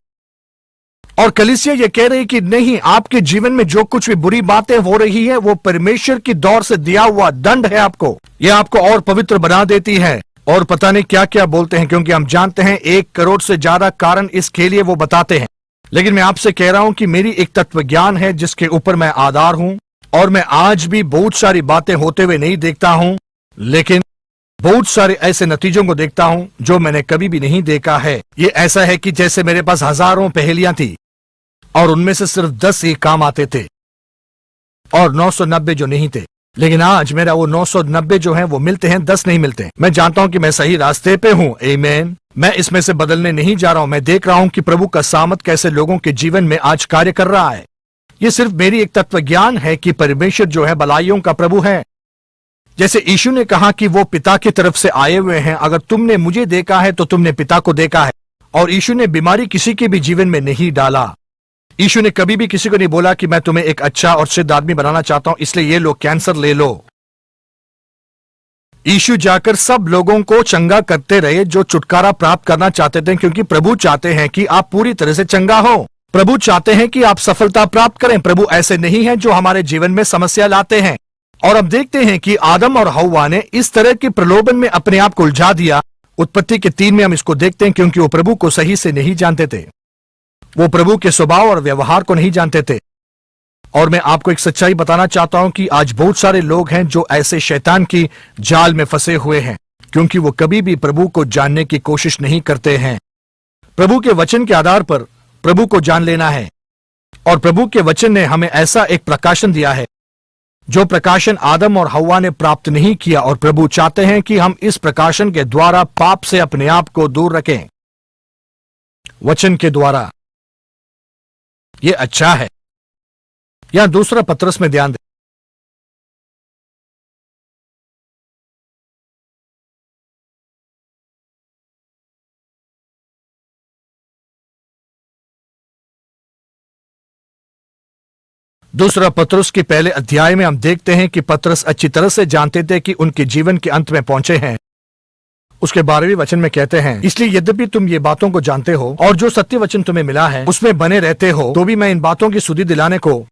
Speaker 1: और कलीसिया ये कह रही कि नहीं, आपके जीवन में जो कुछ भी बुरी बातें हो रही है वो परमेश्वर की दौर से दिया हुआ दंड है आपको। यह आपको और पवित्र बना देती है। और पता नहीं क्या क्या बोलते हैं, क्योंकि हम जानते हैं 1 करोड़ से ज्यादा कारण इसके लिए वो बताते हैं। लेकिन मैं आपसे कह रहा हूं कि मेरी एक तत्व ज्ञान है जिसके ऊपर मैं आधार हूं और मैं आज भी बहुत सारी बातें होते हुए नहीं देखता हूं, लेकिन बहुत सारे ऐसे नतीजों को देखता हूं जो मैंने कभी भी नहीं देखा है। ये ऐसा है कि जैसे मेरे पास हजारों पहेलियां थी और उनमें से सिर्फ 10 ही काम आते थे और 990 जो नहीं थे। लेकिन आज मेरा वो 990 जो है वो मिलते हैं, 10 नहीं मिलते। मैं जानता हूं कि मैं सही रास्ते पे हूं। आमीन। मैं इसमें से बदलने नहीं जा रहा हूं। मैं देख रहा हूं कि प्रभु का सामर्थ कैसे लोगों के जीवन में आज कार्य कर रहा है। ये सिर्फ मेरी एक तत्व ज्ञान है कि परमेश्वर जो है भलाइयों का प्रभु है। जैसे यीशु ने कहा कि वो पिता की तरफ से आए हुए हैं। अगर तुमने मुझे देखा है तो तुमने पिता को देखा है। और यीशु ने बीमारी किसी के भी जीवन में नहीं डाला। यीशु ने कभी भी किसी को नहीं बोला कि मैं तुम्हें एक अच्छा और सिद्ध आदमी बनाना चाहता हूं, इसलिए ये लो कैंसर ले लो। यीशु जाकर सब लोगों को चंगा करते रहे जो छुटकारा प्राप्त करना चाहते थे, क्योंकि प्रभु चाहते हैं कि आप पूरी तरह से चंगा हो। प्रभु चाहते हैं कि आप सफलता प्राप्त करें। प्रभु ऐसे नहीं है जो हमारे जीवन में समस्या लाते हैं। और अब देखते हैं कि आदम और हव्वा ने इस तरह के प्रलोभन में अपने आप को उलझा दिया। उत्पत्ति के 3 में हम इसको देखते हैं, क्योंकि वो प्रभु को सही से नहीं जानते थे। वो प्रभु के स्वभाव और व्यवहार को नहीं जानते थे। और मैं आपको एक सच्चाई बताना चाहता हूं कि आज बहुत सारे लोग हैं जो ऐसे शैतान की जाल में फंसे हुए हैं, क्योंकि वो कभी भी प्रभु को जानने की कोशिश नहीं करते हैं। प्रभु के वचन के आधार पर प्रभु को जान लेना है। और प्रभु के वचन ने हमें ऐसा एक प्रकाशन दिया है जो प्रकाशन आदम और हव्वा ने प्राप्त नहीं किया। और प्रभु चाहते हैं कि हम इस प्रकाशन के द्वारा पाप से अपने आप को दूर रखें, वचन के द्वारा। ये अच्छा है। यहां 2 पत्रस में ध्यान दें। दूसरा पत्रस के पहले अध्याय में हम देखते हैं कि पत्रस अच्छी तरह से जानते थे कि उनके जीवन के अंत में पहुंचे हैं। उसके 12वें वचन में कहते हैं, इसलिए यद्यपि तुम ये बातों को जानते हो और जो सत्य वचन तुम्हें मिला है उसमें बने रहते हो, तो भी मैं इन बातों की सुधि दिलाने को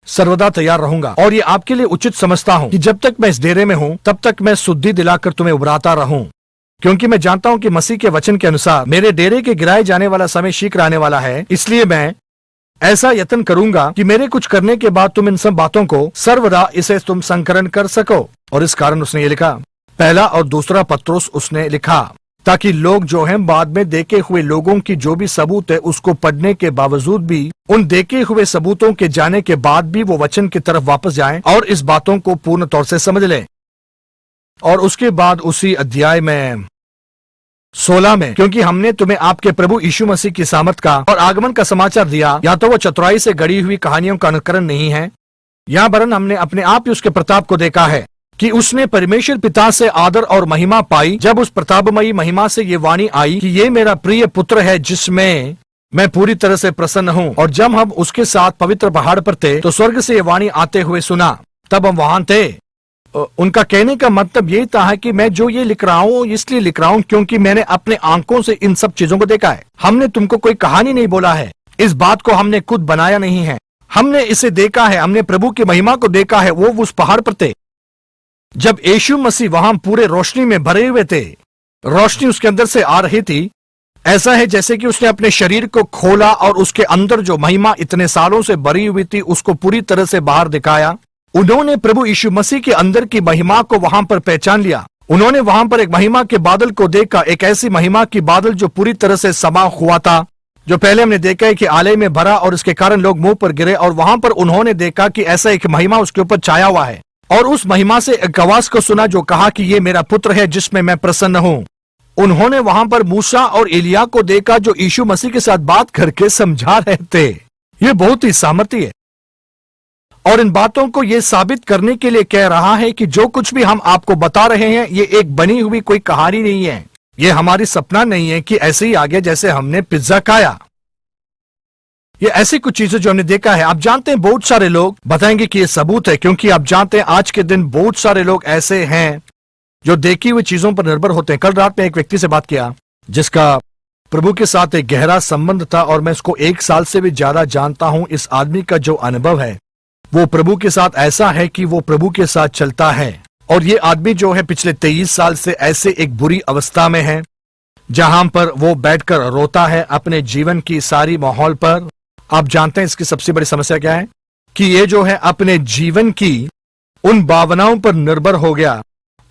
Speaker 1: सर्वदा तैयार रहूंगा और ये आपके लिए उचित समझता हूँ कि जब तक मैं इस डेरे में हूँ तब तक मैं शुद्धि दिलाकर तुम्हें उबराता रहूं, क्योंकि मैं जानता हूँ कि मसीह के वचन के अनुसार मेरे डेरे के गिराए जाने वाला समय शीघ्र आने वाला है। इसलिए मैं ऐसा यत्न करूंगा कि मेरे कुछ करने के बाद तुम इन सब बातों को सर्वदा इसे तुम संकलन कर सको। और इस कारण उसने ये लिखा, पहला और दूसरा पत्रोस उसने लिखा, ताकि लोग जो हैं बाद में देखे हुए लोगों की जो भी सबूत है उसको पढ़ने के बावजूद भी, उन देखे हुए सबूतों के जाने के बाद भी वो वचन की तरफ वापस जाएं और इस बातों को पूर्ण तौर से समझ लें। और उसके बाद उसी अध्याय में 16 में, क्योंकि हमने तुम्हें आपके प्रभु यीशु मसीह की सामर्थ का और आगमन का समाचार दिया, या तो वो चतुराई से गढ़ी हुई कहानियों का अनुकरण नहीं है, या वरन हमने अपने आप ही उसके प्रताप को देखा है कि उसने परमेश्वर पिता से आदर और महिमा पाई, जब उस प्रतापमयी महिमा से ये वाणी आई कि ये मेरा प्रिय पुत्र है जिसमें मैं पूरी तरह से प्रसन्न हूँ। और जब हम उसके साथ पवित्र पहाड़ पर थे तो स्वर्ग से ये वाणी आते हुए सुना, तब हम वहां थे। उनका कहने का मतलब ये था कि मैं जो ये लिख रहा हूँ इसलिए लिख रहा हूँ क्योंकि मैंने अपने आंखों से इन सब चीजों को देखा है। हमने तुमको कोई कहानी नहीं बोला है, इस बात को हमने खुद बनाया नहीं है, हमने इसे देखा है, हमने प्रभु की महिमा को देखा है। वो उस पहाड़ पर थे जब यीशु मसीह वहां पूरे रोशनी में भरे हुए थे, रोशनी उसके अंदर से आ रही थी। ऐसा है जैसे कि उसने अपने शरीर को खोला और उसके अंदर जो महिमा इतने सालों से भरी हुई थी उसको पूरी तरह से बाहर दिखाया। उन्होंने प्रभु यीशु मसीह के अंदर की महिमा को वहां पर पहचान लिया। उन्होंने वहां पर एक महिमा के बादल को देखा, एक ऐसी महिमा की बादल जो पूरी तरह से समा हुआ था, जो पहले हमने देखा है कि आलय में भरा और इसके कारण लोग मुंह पर गिरे। और वहां पर उन्होंने देखा कि ऐसा एक महिमा उसके ऊपर छाया हुआ है, और उस महिमा से एक आवाज को सुना जो कहा कि ये मेरा पुत्र है जिसमें मैं प्रसन्न हूं। उन्होंने वहां पर मूसा और एलिया को देखा जो यीशु मसीह के साथ बात करके समझा रहे थे। ये बहुत ही सामर्थी है, और इन बातों को ये साबित करने के लिए कह रहा है कि जो कुछ भी हम आपको बता रहे हैं ये एक बनी हुई कोई कहानी नहीं है, ये हमारी सपना नहीं है कि ऐसे ही आगे जैसे हमने पिज्जा खाया। ये ऐसी कुछ चीजें जो हमने देखा है। आप जानते हैं बहुत सारे लोग बताएंगे कि ये सबूत है, क्योंकि आप जानते हैं आज के दिन बहुत सारे लोग ऐसे हैं जो देखी हुई चीजों पर निर्भर होते हैं। कल रात में एक व्यक्ति से बात किया जिसका प्रभु के साथ एक गहरा संबंध था, और मैं इसको 1 साल से भी ज्यादा जानता हूं। इस आदमी का जो अनुभव है वो प्रभु के साथ ऐसा है कि वो प्रभु के साथ चलता है। और ये आदमी जो है पिछले 23 साल से ऐसे एक बुरी अवस्था में है जहां पर वो बैठकर रोता है अपने जीवन की सारी माहौल पर। आप जानते हैं इसकी सबसे बड़ी समस्या क्या है कि ये जो है अपने जीवन की उन भावनाओं पर निर्भर हो गया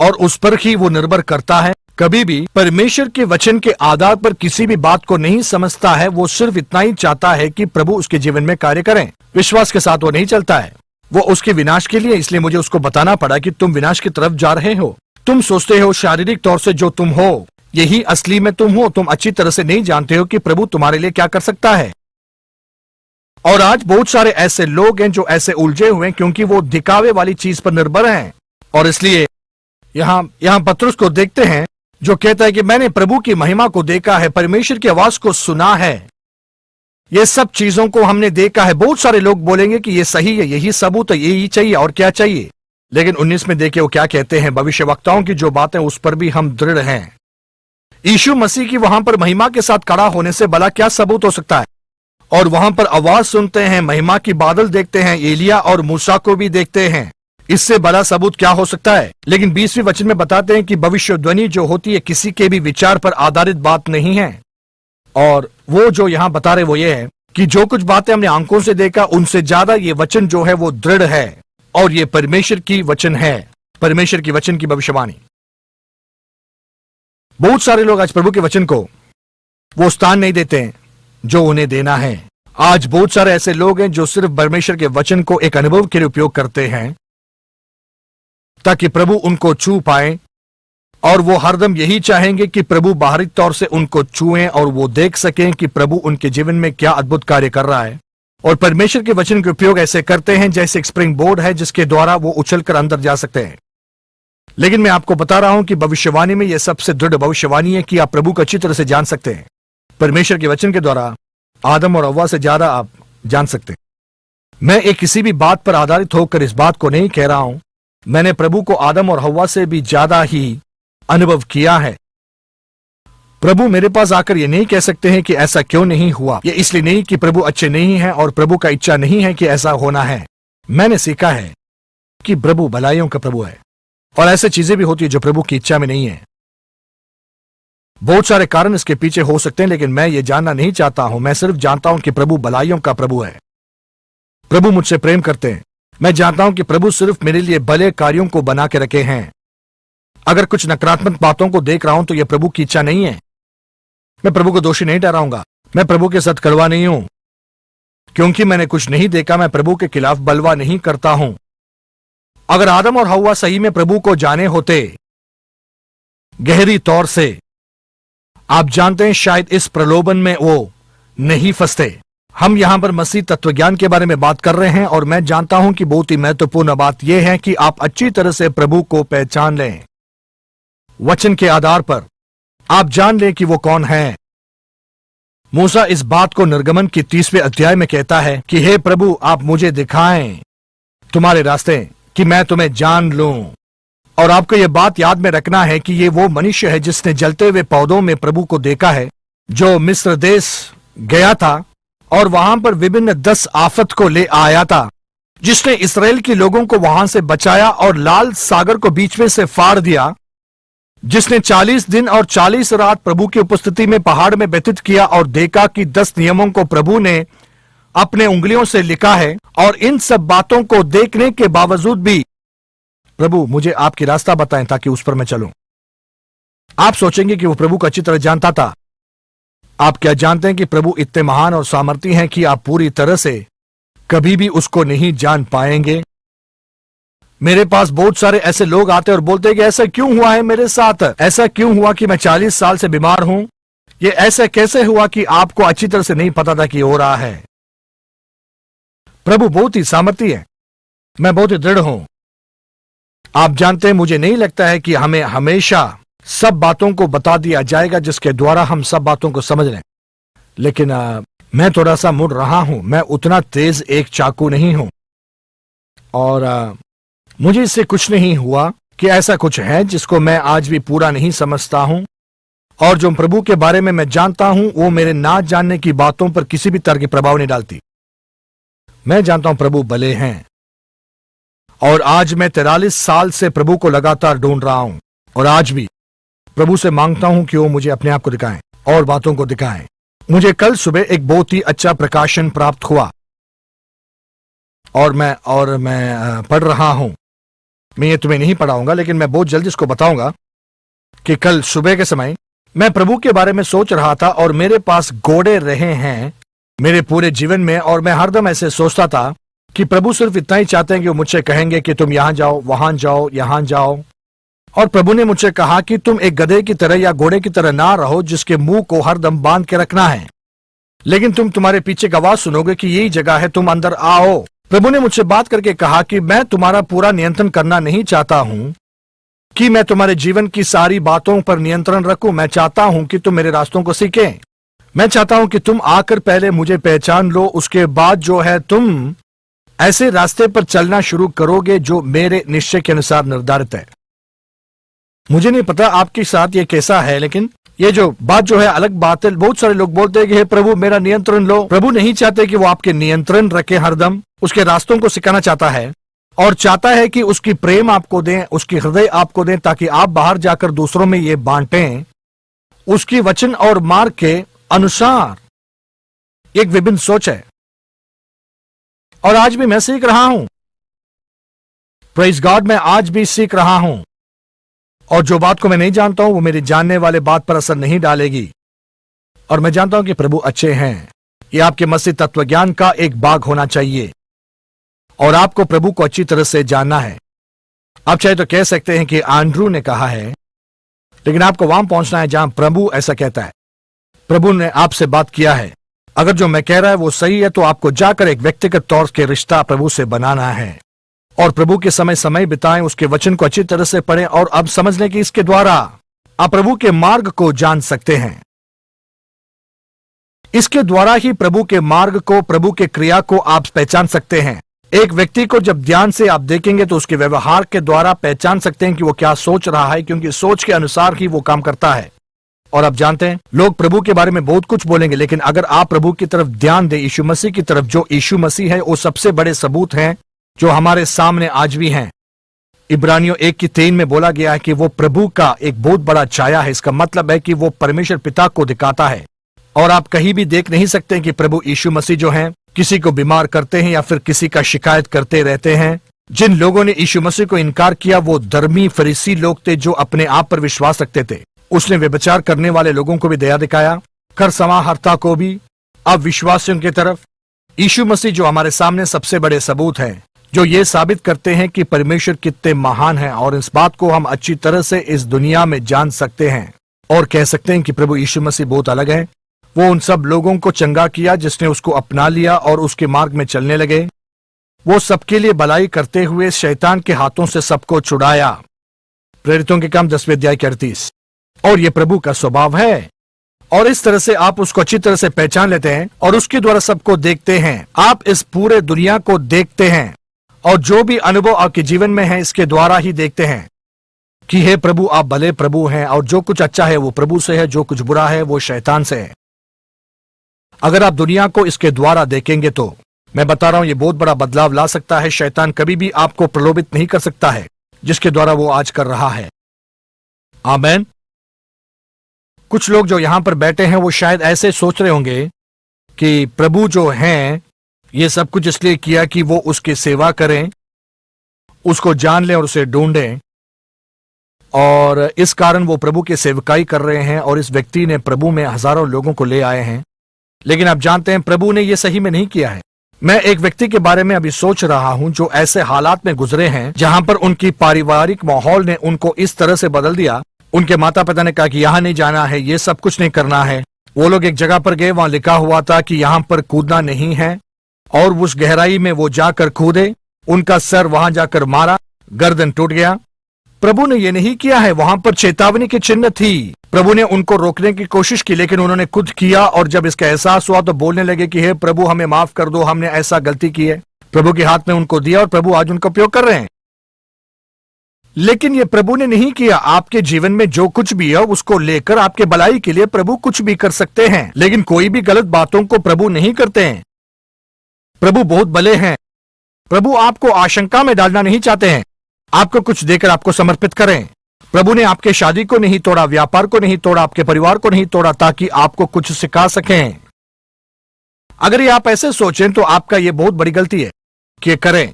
Speaker 1: और उस पर ही वो निर्भर करता है। कभी भी परमेश्वर के वचन के आधार पर किसी भी बात को नहीं समझता है। वो सिर्फ इतना ही चाहता है कि प्रभु उसके जीवन में कार्य करें। विश्वास के साथ वो नहीं चलता है, वो उसके विनाश के लिए। इसलिए मुझे उसको बताना पड़ा कि तुम विनाश की तरफ जा रहे हो। तुम सोचते हो शारीरिक तौर से जो तुम हो यही असली में तुम हो। तुम अच्छी तरह से नहीं जानते हो कि प्रभु तुम्हारे लिए क्या कर सकता है। और आज बहुत सारे ऐसे लोग हैं जो ऐसे उलझे हुए हैं क्योंकि वो दिखावे वाली चीज पर निर्भर हैं। और इसलिए यहां पत्रुस को देखते हैं जो कहता है कि मैंने प्रभु की महिमा को देखा है, परमेश्वर की आवाज को सुना है, ये सब चीजों को हमने देखा है। बहुत सारे लोग बोलेंगे कि ये सही है, यही सबूत है, यही चाहिए और क्या चाहिए। लेकिन 19 में देखिए वो क्या कहते हैं, भविष्यवक्ताओं की जो बातें उस पर भी हम दृढ़ हैं। यीशु मसीह की वहां पर महिमा के साथ खड़ा होने से भला क्या सबूत हो सकता है। और वहां पर आवाज सुनते हैं, महिमा की बादल देखते हैं, एलिया और मूसा को भी देखते हैं। इससे बड़ा सबूत क्या हो सकता है। लेकिन 20वें वचन में बताते हैं कि भविष्यवाणी जो होती है किसी के भी विचार पर आधारित बात नहीं है। और वो जो यहां बता रहे वो ये है कि जो कुछ बातें हमने आंखों से देखा उनसे ज्यादा ये वचन जो है वो दृढ़ है, और ये परमेश्वर की वचन है, परमेश्वर की वचन की भविष्यवाणी। बहुत सारे लोग आज प्रभु के वचन को वो स्थान नहीं देते हैं जो उन्हें देना है। आज बहुत सारे ऐसे लोग हैं जो सिर्फ परमेश्वर के वचन को एक अनुभव के लिए उपयोग करते हैं ताकि प्रभु उनको छू पाए, और वो हरदम यही चाहेंगे कि प्रभु बाहरी तौर से उनको छुएं और वो देख सकें कि प्रभु उनके जीवन में क्या अद्भुत कार्य कर रहा है। और परमेश्वर के वचन के उपयोग ऐसे करते हैं जैसे एक स्प्रिंग बोर्ड है जिसके द्वारा वो उछलकर अंदर जा सकते हैं। लेकिन मैं आपको बता रहा हूं कि भविष्यवाणी में यह सबसे दृढ़ भविष्यवाणी है कि आप प्रभु को अच्छी तरह से जान सकते हैं। परमेश्वर के वचन के द्वारा आदम और हव्वा से ज्यादा आप जान सकते हैं। मैं एक किसी भी बात पर आधारित होकर इस बात को नहीं कह रहा हूं। मैंने प्रभु को आदम और हव्वा से भी ज्यादा ही अनुभव किया है। प्रभु मेरे पास आकर ये नहीं कह सकते हैं कि ऐसा क्यों नहीं हुआ। ये इसलिए नहीं कि प्रभु अच्छे नहीं हैं और प्रभु का इच्छा नहीं है कि ऐसा होना है। मैंने सीखा है कि प्रभु भलाइयों का प्रभु है, और ऐसी चीजें भी होती है जो प्रभु की इच्छा में नहीं है। बहुत सारे कारण इसके पीछे हो सकते हैं, लेकिन मैं ये जानना नहीं चाहता हूं। मैं सिर्फ जानता हूं कि प्रभु भलाइयों का प्रभु है। प्रभु मुझसे प्रेम करते हैं। मैं जानता हूं कि प्रभु सिर्फ मेरे लिए भले कार्यों को बना के रखे हैं। अगर कुछ नकारात्मक बातों को देख रहा हूं तो यह प्रभु की इच्छा नहीं है। मैं प्रभु को दोषी नहीं ठहराऊंगा। मैं प्रभु के साथ कड़वा नहीं हूं। क्योंकि मैंने कुछ नहीं देखा, मैं प्रभु के खिलाफ बलवा नहीं करता हूं। अगर आदम और हव्वा सही में प्रभु को जाने होते गहरी तौर से, आप जानते हैं शायद इस प्रलोभन में वो नहीं फंसते। हम यहां पर मसीह तत्वज्ञान के बारे में बात कर रहे हैं, और मैं जानता हूं कि बहुत ही महत्वपूर्ण बात यह है कि आप अच्छी तरह से प्रभु को पहचान लें। वचन के आधार पर आप जान लें कि वो कौन है। मूसा इस बात को निर्गमन की 30वें अध्याय में कहता है कि हे प्रभु, आप मुझे दिखाएं तुम्हारे रास्ते कि मैं तुम्हें जान लूं। और आपको यह बात याद में रखना है कि ये वो मनुष्य है जिसने जलते हुए पौधों में प्रभु को देखा है, जो मिस्र देश गया था और वहां पर विभिन्न 10 आफत को ले आया था, जिसने इसराइल के लोगों को वहां से बचाया और लाल सागर को बीच में से फाड़ दिया, जिसने 40 दिन और 40 रात प्रभु की उपस्थिति में पहाड़ में व्यतीत किया और देखा कि 10 नियमों को प्रभु ने अपने उंगलियों से लिखा है। और इन सब बातों को देखने के बावजूद भी प्रभु मुझे आपकी रास्ता बताएं ताकि उस पर मैं चलूं। आप सोचेंगे कि वो प्रभु को अच्छी तरह जानता था। आप क्या जानते हैं कि प्रभु इतने महान और सामर्थी हैं कि आप पूरी तरह से कभी भी उसको नहीं जान पाएंगे। मेरे पास बहुत सारे ऐसे लोग आते और बोलते हैं कि ऐसा क्यों हुआ है मेरे साथ, ऐसा क्यों हुआ कि मैं 40 साल से बीमार हूं, ये ऐसा कैसे हुआ कि आपको अच्छी तरह से नहीं पता था कि हो रहा है। प्रभु बहुत ही सामर्थी है। मैं बहुत ही दृढ़ हूं। आप जानते हैं, मुझे नहीं लगता है कि हमें हमेशा सब बातों को बता दिया जाएगा जिसके द्वारा हम सब बातों को समझ लें। लेकिन मैं थोड़ा सा मुड़ रहा हूं। मैं उतना तेज एक चाकू नहीं हूं, और मुझे इससे कुछ नहीं हुआ कि ऐसा कुछ है जिसको मैं आज भी पूरा नहीं समझता हूं। और जो प्रभु के बारे में मैं जानता हूं वो मेरे ना जानने की बातों पर किसी भी तरह के प्रभाव नहीं डालती। मैं जानता हूं प्रभु भले हैं, और आज मैं 43 साल से प्रभु को लगातार ढूंढ रहा हूं, और आज भी प्रभु से मांगता हूं कि वो मुझे अपने आप को दिखाएं और बातों को दिखाएं। मुझे कल सुबह एक बहुत ही अच्छा प्रकाशन प्राप्त हुआ, और मैं पढ़ रहा हूं। मैं ये तुम्हें नहीं पढ़ाऊंगा, लेकिन मैं बहुत जल्दी इसको बताऊंगा कि कल सुबह के समय मैं प्रभु के बारे में सोच रहा था, और मेरे पास घोड़े रहे हैं मेरे पूरे जीवन में, और मैं हरदम ऐसे सोचता था कि प्रभु सिर्फ इतना ही चाहते हैं कि वो मुझसे कहेंगे कि तुम यहां जाओ, वहां जाओ, यहां जाओ। और प्रभु ने मुझसे कहा कि तुम एक गधे की तरह या घोड़े की तरह ना रहो जिसके मुंह को हरदम बांध के रखना है, लेकिन तुम तुम्हारे पीछे की आवाज सुनोगे कि यही जगह है, तुम अंदर आओ। प्रभु ने मुझसे बात करके कहा कि मैं तुम्हारा पूरा नियंत्रण करना नहीं चाहता हूं, कि मैं तुम्हारे जीवन की सारी बातों पर नियंत्रण रखूं। मैं चाहता हूं कि तुम मेरे रास्तों को सीखें। मैं चाहता हूं कि तुम आकर पहले मुझे पहचान लो, उसके बाद जो है तुम ऐसे रास्ते पर चलना शुरू करोगे जो मेरे निश्चय के अनुसार निर्धारित है। मुझे नहीं पता आपके साथ ये कैसा है, लेकिन ये जो बात जो है अलग बात है। बहुत सारे लोग बोलते हैं कि हे प्रभु मेरा नियंत्रण लो। प्रभु नहीं चाहते कि वो आपके नियंत्रण रखे, हरदम उसके रास्तों को सिखाना चाहता है, और चाहता है कि उसकी प्रेम आपको दें, उसकी हृदय आपको दें, ताकि आप बाहर जाकर दूसरों में ये बांटें उसकी वचन और मार्ग के अनुसार। एक विभिन्न सोच है, और आज भी मैं सीख रहा हूं। प्रेज गॉड, मैं आज भी सीख रहा हूं, और जो बात को मैं नहीं जानता हूं वो मेरी जानने वाले बात पर असर नहीं डालेगी। और मैं जानता हूं कि प्रभु अच्छे हैं। ये आपके मसीह तत्वज्ञान का एक भाग होना चाहिए, और आपको प्रभु को अच्छी तरह से जानना है। आप चाहे तो कह सकते हैं कि एंड्रू ने कहा है, लेकिन आपको वहां पहुंचना है जहां प्रभु ऐसा कहता है। प्रभु ने आपसे बात किया है। अगर जो मैं कह रहा है वो सही है, तो आपको जाकर एक व्यक्तिगत तौर के रिश्ता प्रभु से बनाना है, और प्रभु के समय समय बिताएं, उसके वचन को अच्छी तरह से पढ़ें, और अब समझ लें कि इसके द्वारा आप प्रभु के मार्ग को जान सकते हैं। इसके द्वारा ही प्रभु के मार्ग को, प्रभु के क्रिया को आप पहचान सकते हैं। एक व्यक्ति को जब ध्यान से आप देखेंगे तो उसके व्यवहार के द्वारा पहचान सकते हैं कि वो क्या सोच रहा है, क्योंकि सोच के अनुसार ही वो काम करता है। और आप जानते हैं, लोग प्रभु के बारे में बहुत कुछ बोलेंगे, लेकिन अगर आप प्रभु की तरफ ध्यान दें, यीशु मसीह की तरफ, जो यीशु मसीह है वो सबसे बड़े सबूत हैं जो हमारे सामने आज भी हैं। इब्रानियों 1:3 में बोला गया है कि वो प्रभु का एक बहुत बड़ा छाया है। इसका मतलब है कि वो परमेश्वर पिता को दिखाता है। और आप कहीं भी देख नहीं सकते कि प्रभु यीशु मसीह जो हैं किसी को बीमार करते हैं या फिर किसी का शिकायत करते रहते हैं। जिन लोगों ने यीशु मसीह को इनकार किया वो धर्मी फरीसी लोग थे जो अपने आप पर विश्वास रखते थे। उसने व्यभिचार करने वाले लोगों को भी दया दिखाया, कर समाहर्ता को भी, अविश्वासियों की तरफ। यीशु मसीह जो हमारे सामने सबसे बड़े सबूत हैं, जो ये साबित करते हैं कि परमेश्वर कितने महान हैं। और इस बात को हम अच्छी तरह से इस दुनिया में जान सकते हैं और कह सकते हैं कि प्रभु यीशु मसीह बहुत अलग है। वो उन सब लोगों को चंगा किया जिसने उसको अपना लिया और उसके मार्ग में चलने लगे। वो सबके लिए भलाई करते हुए शैतान के हाथों से सबको छुड़ाया। प्रेरितों के काम 10वें अध्याय के 38। और ये प्रभु का स्वभाव है। और इस तरह से आप उसको अच्छी तरह से पहचान लेते हैं और उसके द्वारा सबको देखते हैं। आप इस पूरे दुनिया को देखते हैं और जो भी अनुभव आपके जीवन में है इसके द्वारा ही देखते हैं कि हे प्रभु आप भले प्रभु हैं और जो कुछ अच्छा है वो प्रभु से है, जो कुछ बुरा है वो शैतान से है। अगर आप दुनिया को इसके द्वारा देखेंगे तो मैं बता रहा हूं ये बहुत बड़ा बदलाव ला सकता है। शैतान कभी भी आपको प्रलोभित नहीं कर सकता है जिसके द्वारा वो आज कर रहा है। आमेन। कुछ लोग जो यहां पर बैठे हैं वो शायद ऐसे सोच रहे होंगे कि प्रभु जो हैं ये सब कुछ इसलिए किया कि वो उसकी सेवा करें, उसको जान लें और उसे ढूंढें, और इस कारण वो प्रभु की सेवकाई कर रहे हैं। और इस व्यक्ति ने प्रभु में हजारों लोगों को ले आए हैं। लेकिन आप जानते हैं प्रभु ने यह सही में नहीं किया है। मैं एक व्यक्ति के बारे में अभी सोच रहा हूं जो ऐसे हालात में गुजरे हैं जहां पर उनकी पारिवारिक माहौल ने उनको इस तरह से बदल दिया। उनके माता पिता ने कहा कि यहां नहीं जाना है, ये सब कुछ नहीं करना है। वो लोग एक जगह पर गए, वहां लिखा हुआ था कि यहां पर कूदना नहीं है, और उस गहराई में वो जाकर कूदे। उनका सर वहां जाकर मारा, गर्दन टूट गया। प्रभु ने ये नहीं किया है। वहां पर चेतावनी की चिन्ह थी। प्रभु ने उनको रोकने की कोशिश की लेकिन उन्होंने खुद किया। और जब इसका एहसास हुआ तो बोलने लगे कि हे प्रभु हमें माफ कर दो, हमने ऐसा गलती की है। प्रभु के हाथ में उनको दिया और प्रभु आज उनका उपयोग कर रहे हैं। लेकिन ये प्रभु ने नहीं किया। आपके जीवन में जो कुछ भी है उसको लेकर आपके भलाई के लिए प्रभु कुछ भी कर सकते हैं, लेकिन कोई भी गलत बातों को प्रभु नहीं करते हैं। प्रभु बहुत भले हैं। प्रभु आपको आशंका में डालना नहीं चाहते हैं। आपको कुछ देकर आपको समर्पित करें। प्रभु ने आपके शादी को नहीं तोड़ा, व्यापार को नहीं तोड़ा, आपके परिवार को नहीं तोड़ा ताकि आपको कुछ सिखा सकें। अगर ये आप ऐसे सोचें तो आपका यह बहुत बड़ी गलती है कि करें।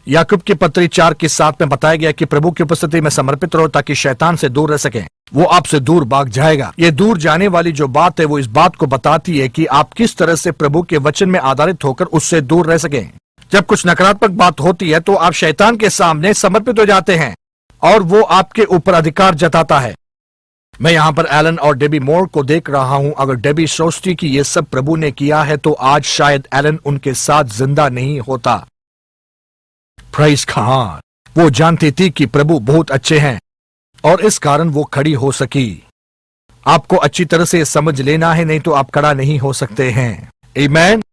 Speaker 1: याकूब की पत्री 4:7 में बताया गया कि प्रभु की उपस्थिति में समर्पित रहो ताकि शैतान से दूर रह सकें। वो आपसे दूर भाग जाएगा। ये दूर जाने वाली जो बात है वो इस बात को बताती है कि आप किस तरह से प्रभु के वचन में आधारित होकर उससे दूर रह सकें। जब कुछ नकारात्मक बात होती है तो आप शैतान के सामने समर्पित हो जाते हैं और वो आपके ऊपर अधिकार जताता है। मैं यहां पर एलन और डेबी मोर को देख रहा हूं। अगर डेबी सोचती कि ये सब प्रभु ने किया है तो आज शायद एलन उनके साथ जिंदा नहीं होता। Praise God. वो जानती थी कि प्रभु बहुत अच्छे हैं और इस कारण वो खड़ी हो सकी। आपको अच्छी तरह से समझ लेना है, नहीं तो आप खड़ा नहीं हो सकते हैं। आमीन।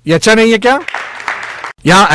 Speaker 1: ये अच्छा नहीं है क्या? यहां